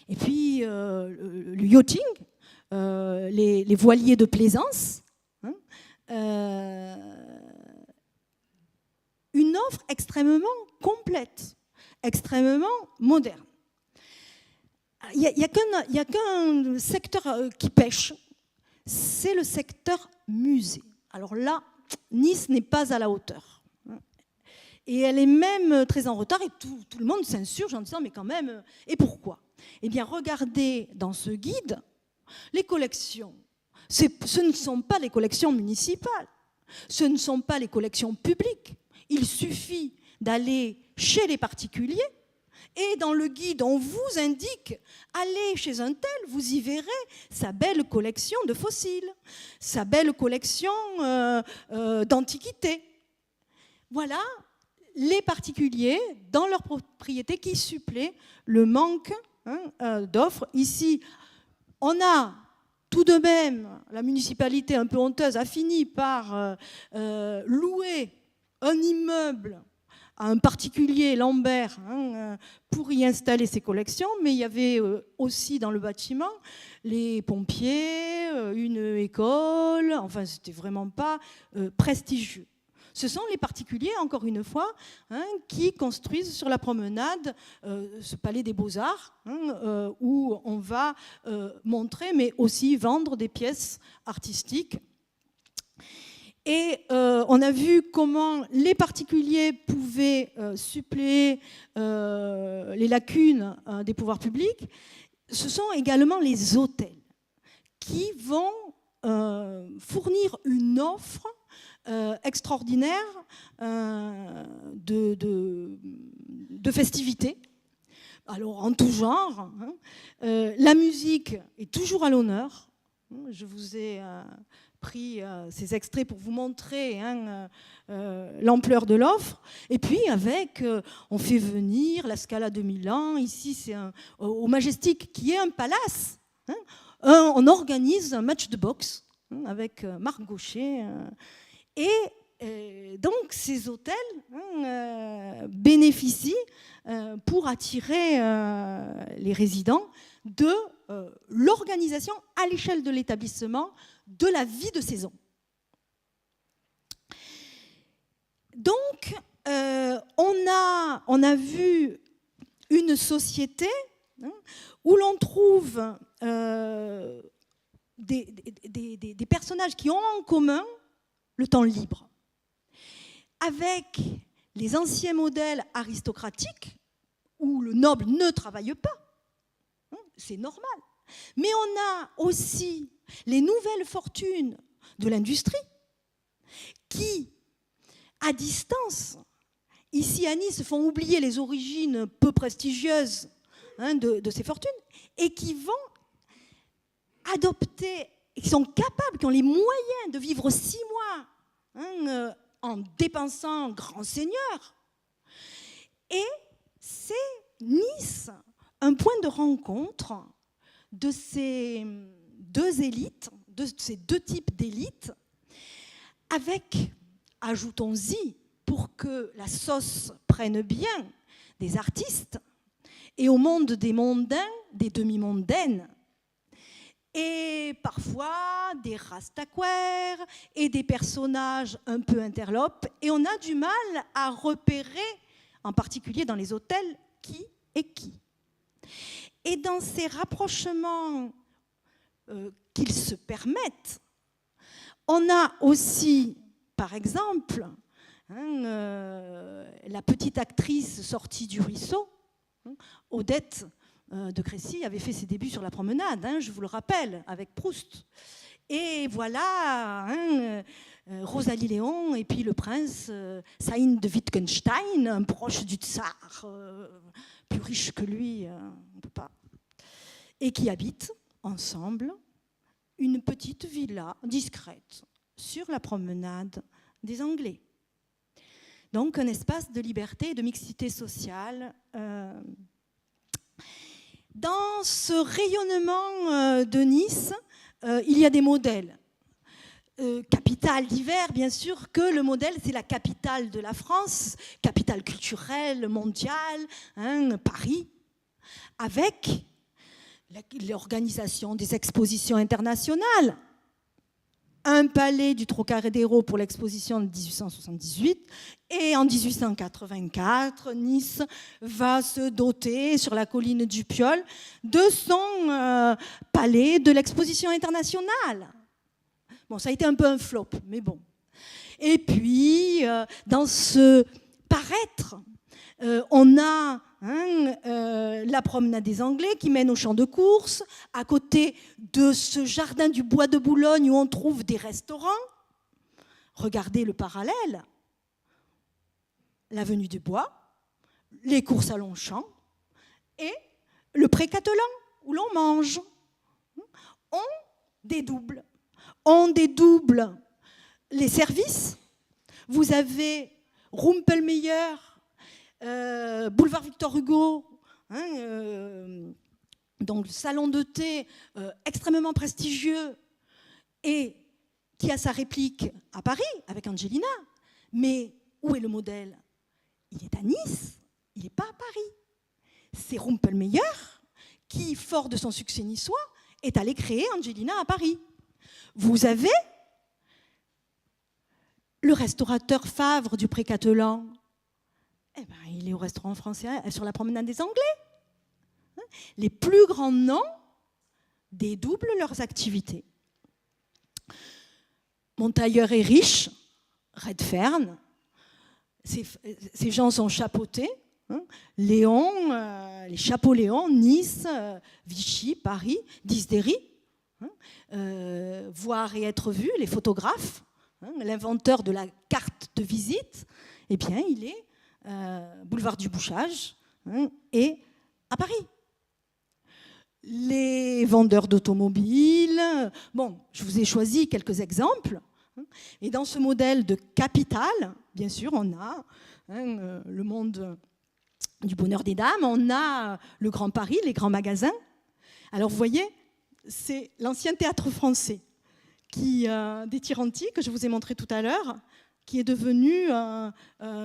Et puis le yachting, les voiliers de plaisance, une offre extrêmement complète, extrêmement moderne. Il n'y a qu'un secteur qui pêche, c'est le secteur musée. Alors là, Nice n'est pas à la hauteur. Et elle est même très en retard et tout le monde s'insurge en disant mais quand même, et pourquoi ? Eh bien, regardez dans ce guide, les collections. Ce ne sont pas les collections municipales, ce ne sont pas les collections publiques. Il suffit d'aller chez les particuliers et dans le guide, on vous indique, allez chez un tel, vous y verrez sa belle collection de fossiles, sa belle collection d'antiquités. Voilà les particuliers dans leur propriété qui suppléent le manque d'offres. Ici, on a tout de même, la municipalité un peu honteuse a fini par louer un immeuble à un particulier, Lambert, pour y installer ses collections, mais il y avait aussi dans le bâtiment les pompiers, une école, enfin c'était vraiment pas prestigieux. Ce sont les particuliers, encore une fois, qui construisent sur la promenade ce palais des Beaux-Arts, où on va montrer, mais aussi vendre des pièces artistiques. Et on a vu comment les particuliers pouvaient suppléer les lacunes des pouvoirs publics. Ce sont également les hôtels qui vont fournir une offre extraordinaire de festivités. Alors en tout genre, la musique est toujours à l'honneur. Je vous ai pris ces extraits pour vous montrer l'ampleur de l'offre. Et puis avec, on fait venir la Scala de Milan. Ici, c'est au Majestic, qui est un palace. On organise un match de boxe avec Marc Gaucher. Et donc, ces hôtels bénéficient pour attirer les résidents de l'organisation à l'échelle de l'établissement de la vie de saison. Donc, on a vu une société où l'on trouve des personnages qui ont en commun le temps libre, avec les anciens modèles aristocratiques où le noble ne travaille pas, c'est normal. Mais on a aussi les nouvelles fortunes de l'industrie qui, à distance, ici à Nice, font oublier les origines peu prestigieuses de ces fortunes et qui vont adopter, qui sont capables, qui ont les moyens de vivre 6 mois en dépensant grand seigneur. Et c'est Nice, un point de rencontre de ces deux élites, de ces deux types d'élites, avec, ajoutons-y, pour que la sauce prenne bien, des artistes, et au monde des mondains, des demi-mondaines, et parfois des rastaquaires et des personnages un peu interlopes, et on a du mal à repérer en particulier dans les hôtels, qui est qui. Et dans ces rapprochements qu'ils se permettent, on a aussi, par exemple, la petite actrice sortie du ruisseau, Odette de Crécy, avait fait ses débuts sur la promenade, je vous le rappelle, avec Proust. Et voilà, Rosalie Léon et puis le prince Saïn de Wittgenstein, un proche du tsar, plus riche que lui, on ne peut pas, et qui habitent ensemble une petite villa discrète sur la promenade des Anglais. Donc un espace de liberté et de mixité sociale. Dans ce rayonnement de Nice, il y a des modèles. Capitale divers, bien sûr, que le modèle, c'est la capitale de la France, capitale culturelle, mondiale, Paris, avec l'organisation des expositions internationales. Un palais du Trocadéro pour l'exposition de 1878, et en 1884, Nice va se doter sur la colline du Piole de son palais de l'exposition internationale. Bon, ça a été un peu un flop, mais bon. Et puis, dans ce paraître, on a la promenade des Anglais qui mène au champ de course, à côté de ce jardin du Bois de Boulogne où on trouve des restaurants. Regardez le parallèle. L'avenue du Bois, les courses à Longchamp et le Pré Catelan où l'on mange. On dédouble les services. Vous avez Rumpelmeyer, boulevard Victor Hugo, donc le salon de thé extrêmement prestigieux et qui a sa réplique à Paris avec Angelina. Mais où est le modèle? Il est à Nice, il n'est pas à Paris. C'est Rumpelmeyer qui, fort de son succès niçois, est allé créer Angelina à Paris. Vous avez le restaurateur Favre du Pré Catelan. Eh ben, il est au restaurant français sur la promenade des Anglais. Les plus grands noms dédoublent leurs activités. Montailleur est riche, Redfern, ces gens sont chapeautés. Léon, les chapeaux Léon, Nice, Vichy, Paris, Disdéry, voir et être vu, les photographes, l'inventeur de la carte de visite, eh bien, il est boulevard du Bouchage et à Paris. Les vendeurs d'automobiles, bon, je vous ai choisi quelques exemples. Et dans ce modèle de capitale, bien sûr, on a le monde du bonheur des dames, on a le Grand Paris, les grands magasins. Alors vous voyez, c'est l'ancien théâtre français des Tiranti, que je vous ai montré tout à l'heure, qui est devenu,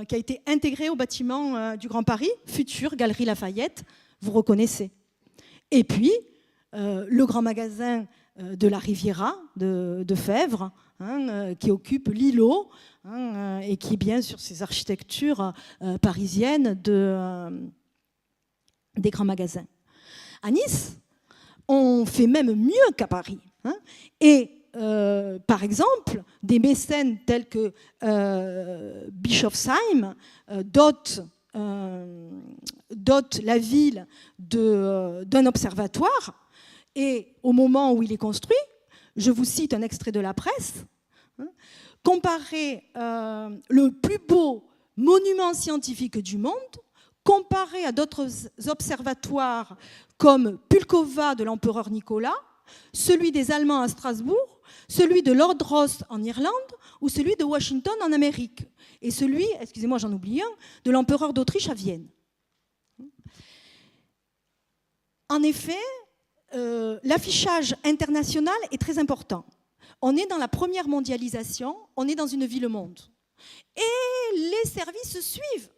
qui a été intégré au bâtiment du Grand Paris, future Galerie Lafayette, vous reconnaissez. Et puis, le grand magasin de la Riviera, de Fèvre, qui occupe l'îlot, et qui est bien sur ces architectures parisiennes des grands magasins. À Nice, on fait même mieux qu'à Paris. Et par exemple, des mécènes tels que Bischofsheim dotent la ville d'un observatoire. Et au moment où il est construit, je vous cite un extrait de la presse, comparer le plus beau monument scientifique du monde, comparé à d'autres observatoires comme Pulkova de l'empereur Nicolas, celui des Allemands à Strasbourg, celui de Lord Ross en Irlande ou celui de Washington en Amérique, et celui, excusez-moi j'en oublie un, de l'empereur d'Autriche à Vienne. En effet, l'affichage international est très important. On est dans la première mondialisation, on est dans une ville-monde. Et les services suivent.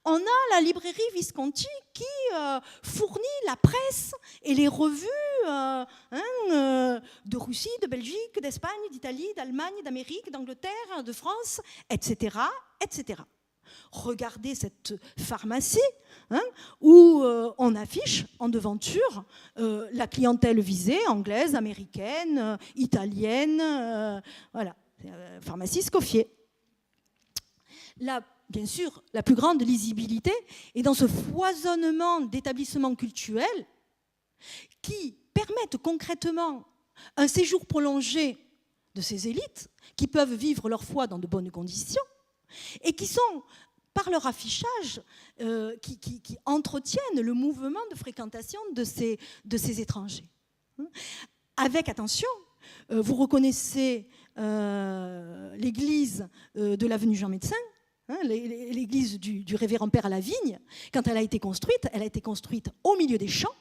On a la librairie Visconti qui fournit la presse et les revues de Russie, de Belgique, d'Espagne, d'Italie, d'Allemagne, d'Amérique, d'Angleterre, de France, etc., etc. Regardez cette pharmacie où on affiche en devanture la clientèle visée, anglaise, américaine, italienne, voilà, pharmacie Escoffier. Là, bien sûr, la plus grande lisibilité est dans ce foisonnement d'établissements cultuels qui permettent concrètement un séjour prolongé de ces élites qui peuvent vivre leur foi dans de bonnes conditions et qui sont, par leur affichage, qui entretiennent le mouvement de fréquentation de ces étrangers. Avec, attention, vous reconnaissez l'église de l'avenue Jean Médecin, l'église du révérend Père à la Vigne. Quand elle a été construite au milieu des champs.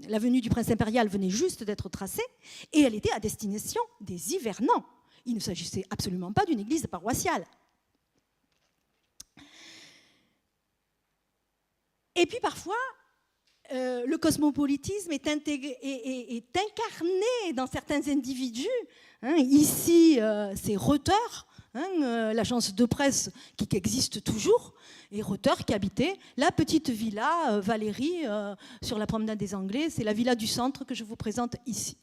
L'avenue du Prince Impérial venait juste d'être tracée et elle était à destination des hivernants. Il ne s'agissait absolument pas d'une église paroissiale. Et puis parfois, le cosmopolitisme est incarné dans certains individus. Ici, c'est Reuters, l'agence de presse qui existe toujours, et Reuters qui habitait la petite villa Valérie sur la promenade des Anglais. C'est la villa du centre que je vous présente ici.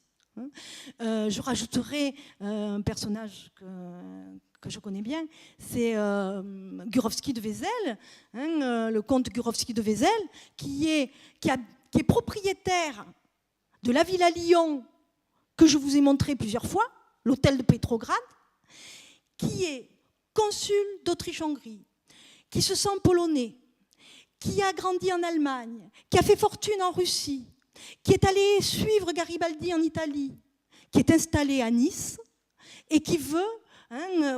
Je rajouterai un personnage que je connais bien, c'est Gurowski de Wesel, le comte Gurowski de Wesel, qui est propriétaire de la villa Lyon que je vous ai montré plusieurs fois, l'hôtel de Pétrograd, qui est consul d'Autriche-Hongrie, qui se sent polonais, qui a grandi en Allemagne, qui a fait fortune en Russie, qui est allé suivre Garibaldi en Italie, qui est installé à Nice et qui veut,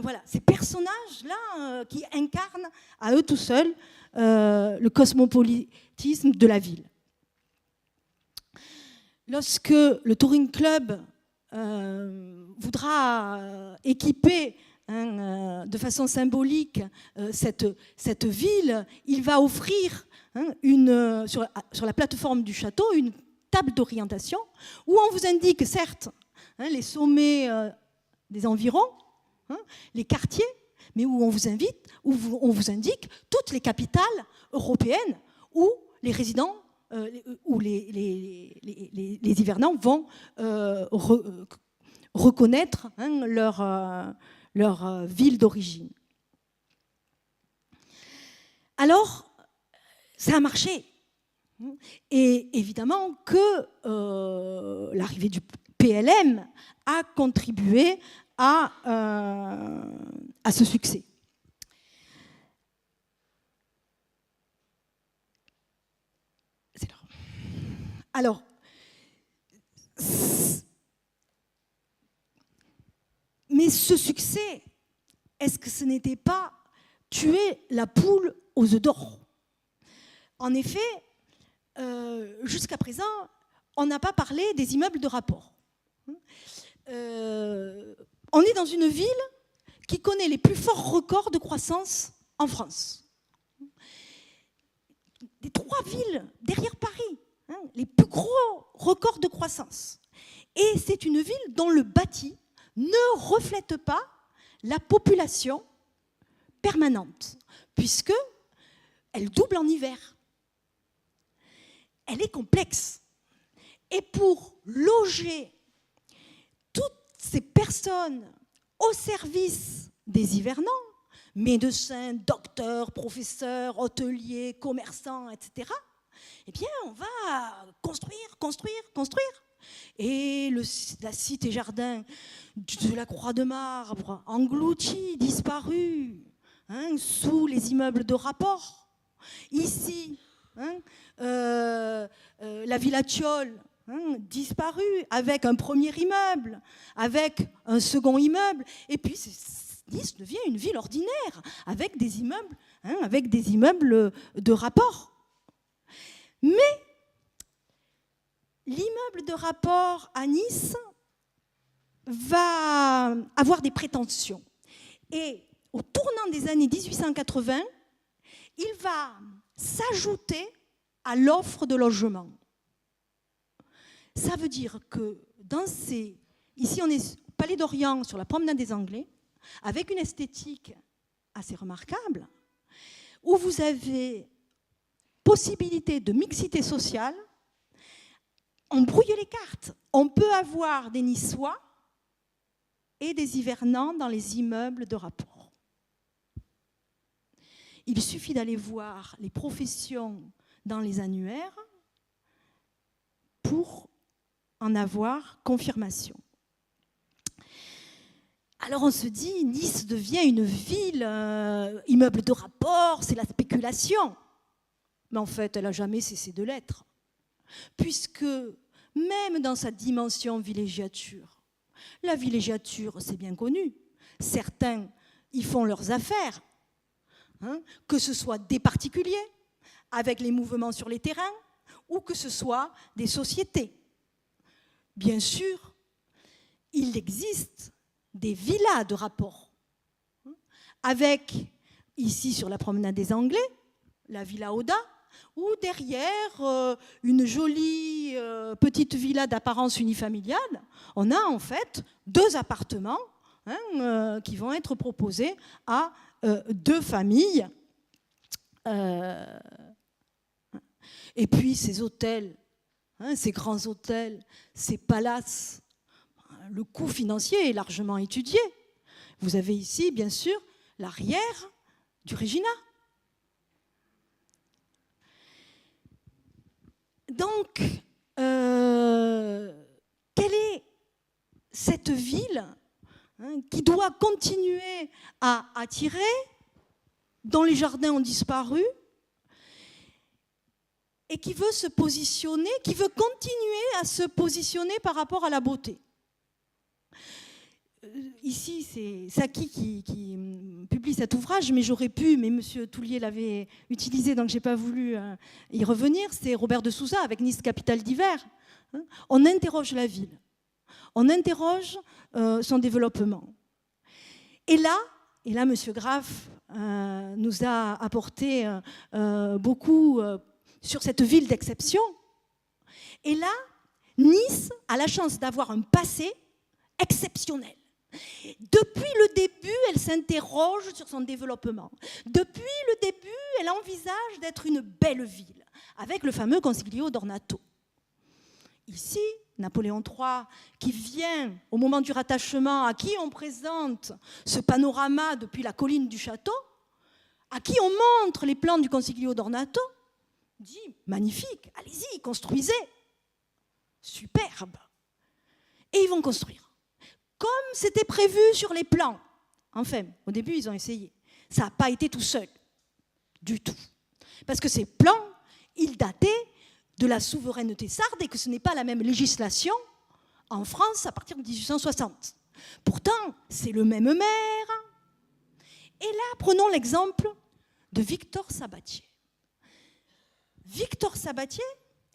voilà, ces personnages-là qui incarnent à eux tout seuls le cosmopolitisme de la ville. Lorsque le Touring Club voudra équiper de façon symbolique cette ville, il va offrir sur la plateforme du château une table d'orientation où on vous indique certes les sommets des environs, les quartiers, mais où on vous indique toutes les capitales européennes où les résidents, où les hivernants vont reconnaître leur ville d'origine. Alors, ça a marché. Et évidemment que l'arrivée du PLM a contribué à ce succès. C'est là. Alors, mais ce succès, est-ce que ce n'était pas tuer la poule aux œufs d'or? En effet, jusqu'à présent, on n'a pas parlé des immeubles de rapport. On est dans une ville qui connaît les plus forts records de croissance en France. Des 3 villes derrière Paris, les plus gros records de croissance. Et c'est une ville dont le bâti ne reflète pas la population permanente, puisqu'elle double en hiver. Elle est complexe. Et pour loger toutes ces personnes au service des hivernants, médecins, docteurs, professeurs, hôteliers, commerçants, etc., eh bien, on va construire. Et la cité jardin de la Croix de Marbre, engloutie, disparue, sous les immeubles de rapport. Ici, la Villa Thiol, disparue, avec un premier immeuble, avec un second immeuble, et puis Nice devient une ville ordinaire, avec des immeubles, de rapport. Mais l'immeuble de rapport à Nice va avoir des prétentions. Et au tournant des années 1880, il va s'ajouter à l'offre de logement. Ça veut dire que ici on est au Palais d'Orient sur la promenade des Anglais, avec une esthétique assez remarquable, où vous avez possibilité de mixité sociale. On brouille les cartes. On peut avoir des Niçois et des hivernants dans les immeubles de rapport. Il suffit d'aller voir les professions dans les annuaires pour en avoir confirmation. Alors on se dit, Nice devient une ville, immeuble de rapport, c'est la spéculation. Mais en fait, elle n'a jamais cessé de l'être. Puisque même dans sa dimension villégiature, la villégiature, c'est bien connu. Certains y font leurs affaires, que ce soit des particuliers, avec les mouvements sur les terrains, ou que ce soit des sociétés. Bien sûr, il existe des villas de rapport, avec, ici sur la promenade des Anglais, la Villa Oda, ou derrière une jolie petite villa d'apparence unifamiliale, on a en fait 2 appartements qui vont être proposés à 2 familles. Et puis ces hôtels, ces grands hôtels, ces palaces, le coût financier est largement étudié. Vous avez ici, bien sûr, l'arrière du Regina. Donc, quelle est cette ville qui doit continuer à attirer, dont les jardins ont disparu, et qui veut se positionner, qui veut continuer à se positionner par rapport à la beauté? Ici, c'est Saki qui publie cet ouvrage, mais j'aurais pu, mais M. Toulier l'avait utilisé, donc je n'ai pas voulu y revenir. C'est Robert de Souza avec Nice, capitale d'hiver. On interroge la ville, on interroge son développement. Et là, M. Graff nous a apporté beaucoup sur cette ville d'exception. Et là, Nice a la chance d'avoir un passé exceptionnel. Depuis le début, elle s'interroge sur son développement. Depuis le début, elle envisage d'être une belle ville, avec le fameux Consiglio d'Ornato. Ici, Napoléon III, qui vient au moment du rattachement, à qui on présente ce panorama depuis la colline du château, à qui on montre les plans du Consiglio d'Ornato, dit « Magnifique, allez-y, construisez !» Superbe. Et ils vont construire. Comme c'était prévu sur les plans. Enfin, au début, ils ont essayé. Ça n'a pas été tout seul, du tout. Parce que ces plans, ils dataient de la souveraineté sarde et que ce n'est pas la même législation en France à partir de 1860. Pourtant, c'est le même maire. Et là, prenons l'exemple de Victor Sabatier. Victor Sabatier,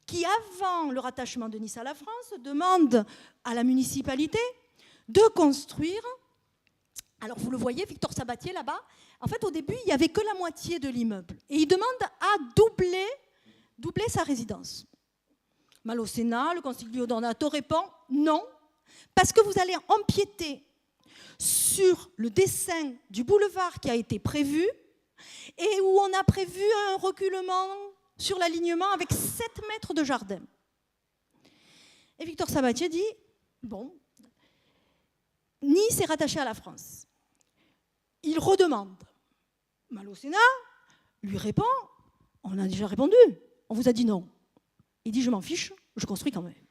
qui avant le rattachement de Nice à la France, demande à la municipalité de construire. Alors vous le voyez, Victor Sabatier là-bas, en fait au début il n'y avait que la moitié de l'immeuble. Et il demande à doubler sa résidence. Mal au Sénat, le Consiglio d'Ornato répond non, parce que vous allez empiéter sur le dessin du boulevard qui a été prévu et où on a prévu un reculement sur l'alignement avec 7 mètres de jardin. Et Victor Sabatier dit, bon, Nice est rattaché à la France. Il redemande. Mal au Sénat lui répond, on a déjà répondu, on vous a dit non. Il dit, je m'en fiche, je construis quand même.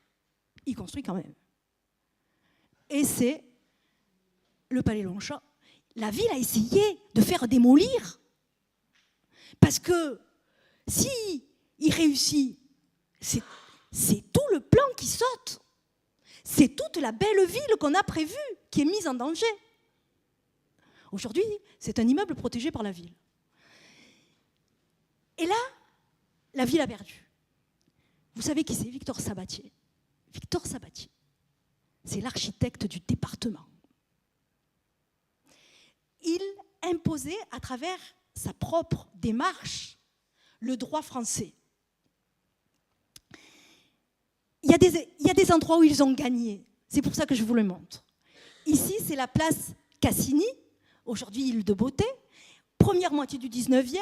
Il construit quand même. Et c'est le Palais Longchamp. La ville a essayé de faire démolir. Parce que si il réussit, c'est tout le plan qui saute. C'est toute la belle ville qu'on a prévue qui est mise en danger. Aujourd'hui, c'est un immeuble protégé par la ville. Et là, la ville a perdu. Vous savez qui c'est, Victor Sabatier? Victor Sabatier, c'est l'architecte du département. Il imposait à travers sa propre démarche le droit français. Il y a des endroits où ils ont gagné. C'est pour ça que je vous le montre. Ici, c'est la place Cassini, aujourd'hui île de beauté. Première moitié du 19e,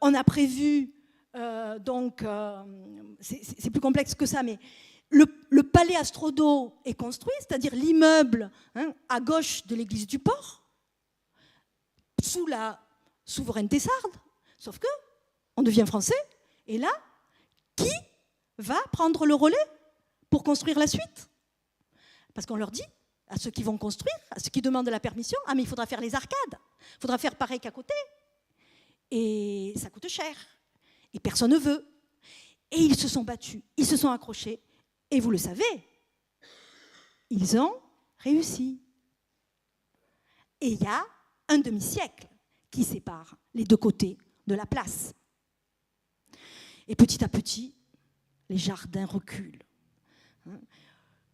on a prévu, c'est plus complexe que ça, mais le palais Astrodo est construit, c'est-à-dire l'immeuble à gauche de l'église du port, sous la souveraineté sarde, sauf que on devient français, et là, qui va prendre le relais pour construire la suite? Parce qu'on leur dit, à ceux qui vont construire, à ceux qui demandent la permission, ah mais il faudra faire les arcades, il faudra faire pareil qu'à côté, et ça coûte cher, et personne ne veut. Et ils se sont battus, ils se sont accrochés, et vous le savez, ils ont réussi. Et il y a un demi-siècle qui sépare les deux côtés de la place. Et petit à petit, les jardins reculent.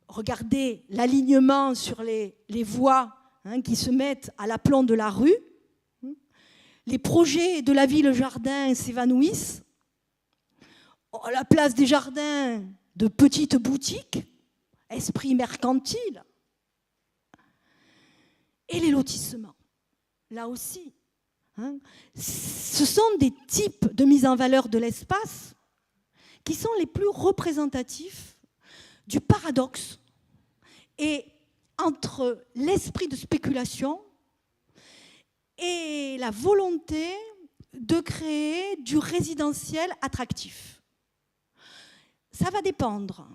Regardez l'alignement sur les voies qui se mettent à l'aplomb de la rue. Les projets de la ville-jardin s'évanouissent. La place des jardins, de petites boutiques, esprit mercantile. Et les lotissements, là aussi. Ce sont des types de mise en valeur de l'espace qui sont les plus représentatifs du paradoxe et entre l'esprit de spéculation et la volonté de créer du résidentiel attractif. Ça va dépendre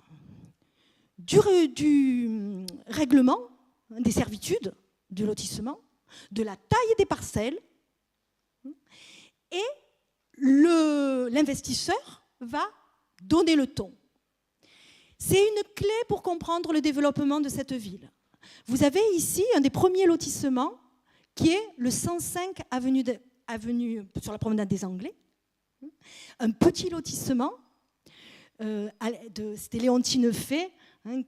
du règlement des servitudes du lotissement, de la taille des parcelles, et l'investisseur va donner le ton. C'est une clé pour comprendre le développement de cette ville. Vous avez ici un des premiers lotissements qui est le 105 avenue sur la promenade des Anglais. Un petit lotissement, c'était Léontine Fay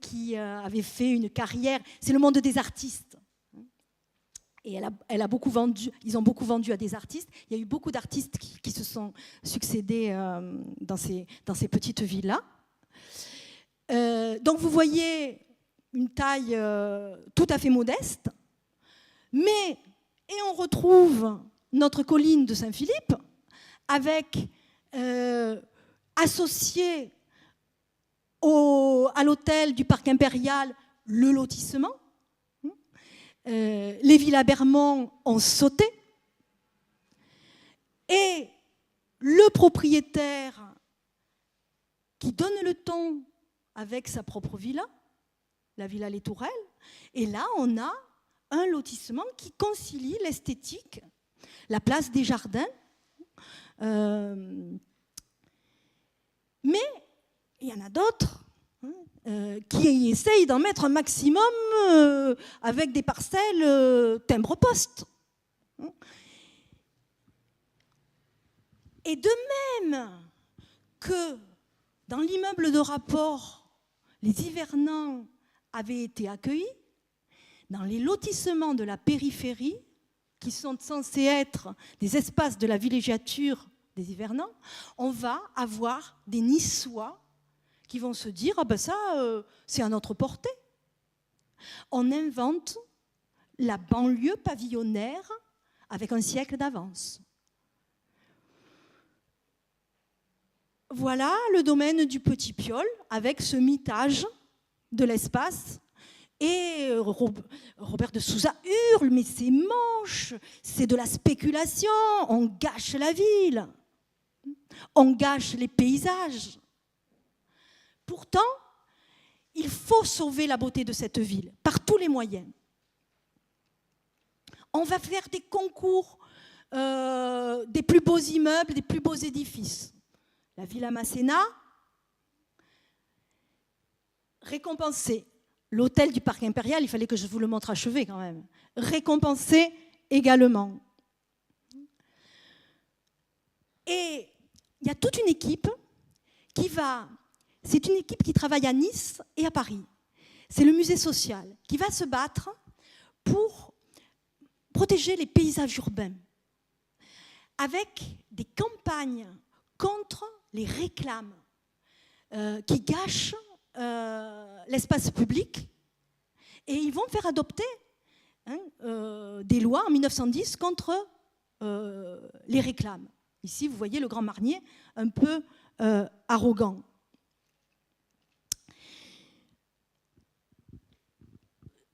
qui avait fait une carrière, c'est le monde des artistes. Et elle a beaucoup vendu, ils ont beaucoup vendu à des artistes. Il y a eu beaucoup d'artistes qui se sont succédés dans ces petites villes-là. Donc vous voyez une taille tout à fait modeste, et on retrouve notre colline de Saint-Philippe avec associé à l'hôtel du Parc Impérial le lotissement. Les villas Bermond ont sauté et le propriétaire qui donne le ton avec sa propre villa, la villa Les Tourelles, et là on a un lotissement qui concilie l'esthétique, la place des jardins, mais il y en a d'autres qui essayent d'en mettre un maximum avec des parcelles timbre-poste. Et de même que dans l'immeuble de rapport, les hivernants avaient été accueillis, dans les lotissements de la périphérie, qui sont censés être des espaces de la villégiature des hivernants, on va avoir des Niçois qui vont se dire « Ah ben ça, c'est à notre portée ». On invente la banlieue pavillonnaire avec un siècle d'avance. Voilà le domaine du Petit Piolle avec ce mitage de l'espace. Et Robert de Souza hurle « Mais c'est moche, c'est de la spéculation, on gâche la ville, on gâche les paysages ». Pourtant, il faut sauver la beauté de cette ville par tous les moyens. On va faire des concours des plus beaux immeubles, des plus beaux édifices. La Villa Masséna, récompensée. L'hôtel du Parc Impérial, il fallait que je vous le montre achevé quand même. Récompensé également. Et il y a toute une équipe c'est une équipe qui travaille à Nice et à Paris. C'est le musée social qui va se battre pour protéger les paysages urbains avec des campagnes contre les réclames qui gâchent l'espace public, et ils vont faire adopter des lois en 1910 contre les réclames. Ici, vous voyez le Grand Marnier un peu arrogant.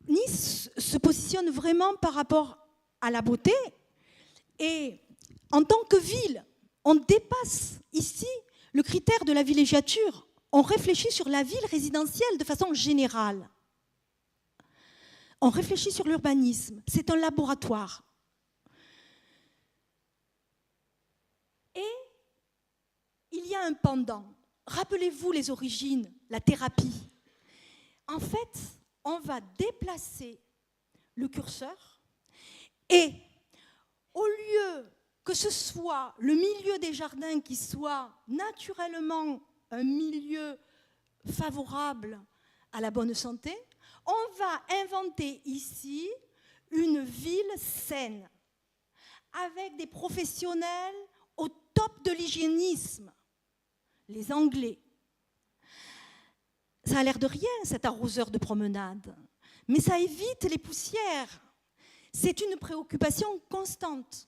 Nice se positionne vraiment par rapport à la beauté et en tant que ville, on dépasse ici le critère de la villégiature. On réfléchit sur la ville résidentielle de façon générale. On réfléchit sur l'urbanisme. C'est un laboratoire. Et il y a un pendant. Rappelez-vous les origines, la thérapie. En fait, on va déplacer le curseur et au lieu que ce soit le milieu des jardins qui soit naturellement un milieu favorable à la bonne santé, on va inventer ici une ville saine, avec des professionnels au top de l'hygiénisme, les Anglais. Ça a l'air de rien, cet arroseur de promenade, mais ça évite les poussières. C'est une préoccupation constante.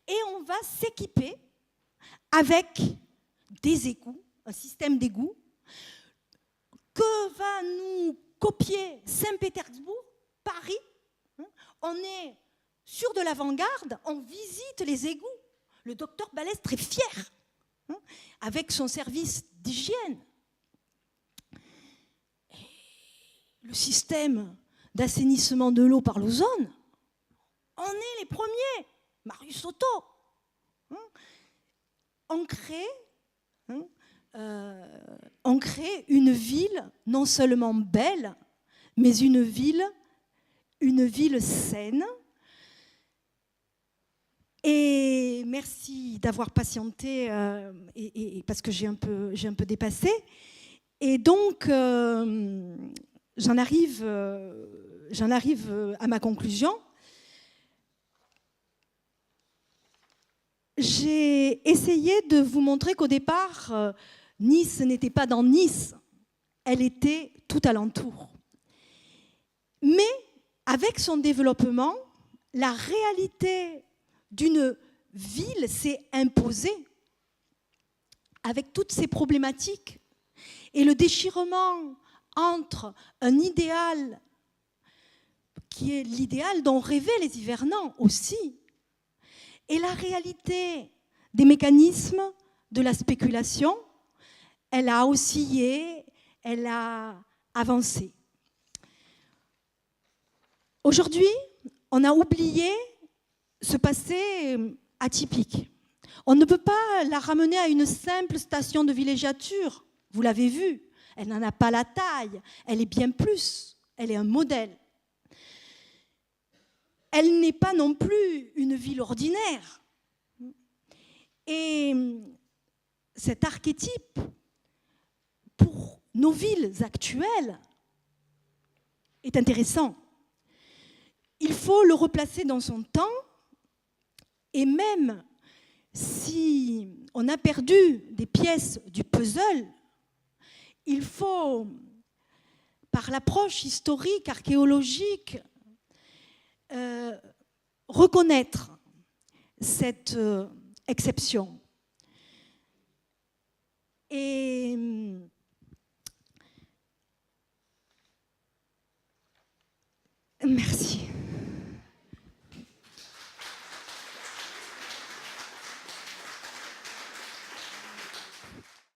Et on va s'équiper avec des égouts, un système d'égouts, que va nous copier Saint-Pétersbourg, Paris. On est sur de l'avant-garde, on visite les égouts. Le docteur Balès, très fier, avec son service d'hygiène. Le système d'assainissement de l'eau par l'ozone, on est les premiers. Marius Otto. On crée une ville non seulement belle, mais une ville saine. Et merci d'avoir patienté, parce que j'ai un peu dépassé. Et donc, j'en arrive à ma conclusion. J'ai essayé de vous montrer qu'au départ, Nice n'était pas dans Nice, elle était tout alentour. Mais avec son développement, la réalité d'une ville s'est imposée avec toutes ces problématiques et le déchirement entre un idéal qui est l'idéal dont rêvaient les hivernants aussi, et la réalité des mécanismes de la spéculation. Elle a oscillé, elle a avancé. Aujourd'hui, on a oublié ce passé atypique. On ne peut pas la ramener à une simple station de villégiature. Vous l'avez vu, elle n'en a pas la taille, elle est bien plus, elle est un modèle. Elle n'est pas non plus une ville ordinaire. Et cet archétype, pour nos villes actuelles, est intéressant. Il faut le replacer dans son temps, et même si on a perdu des pièces du puzzle, il faut, par l'approche historique, archéologique, reconnaître cette exception. Et merci.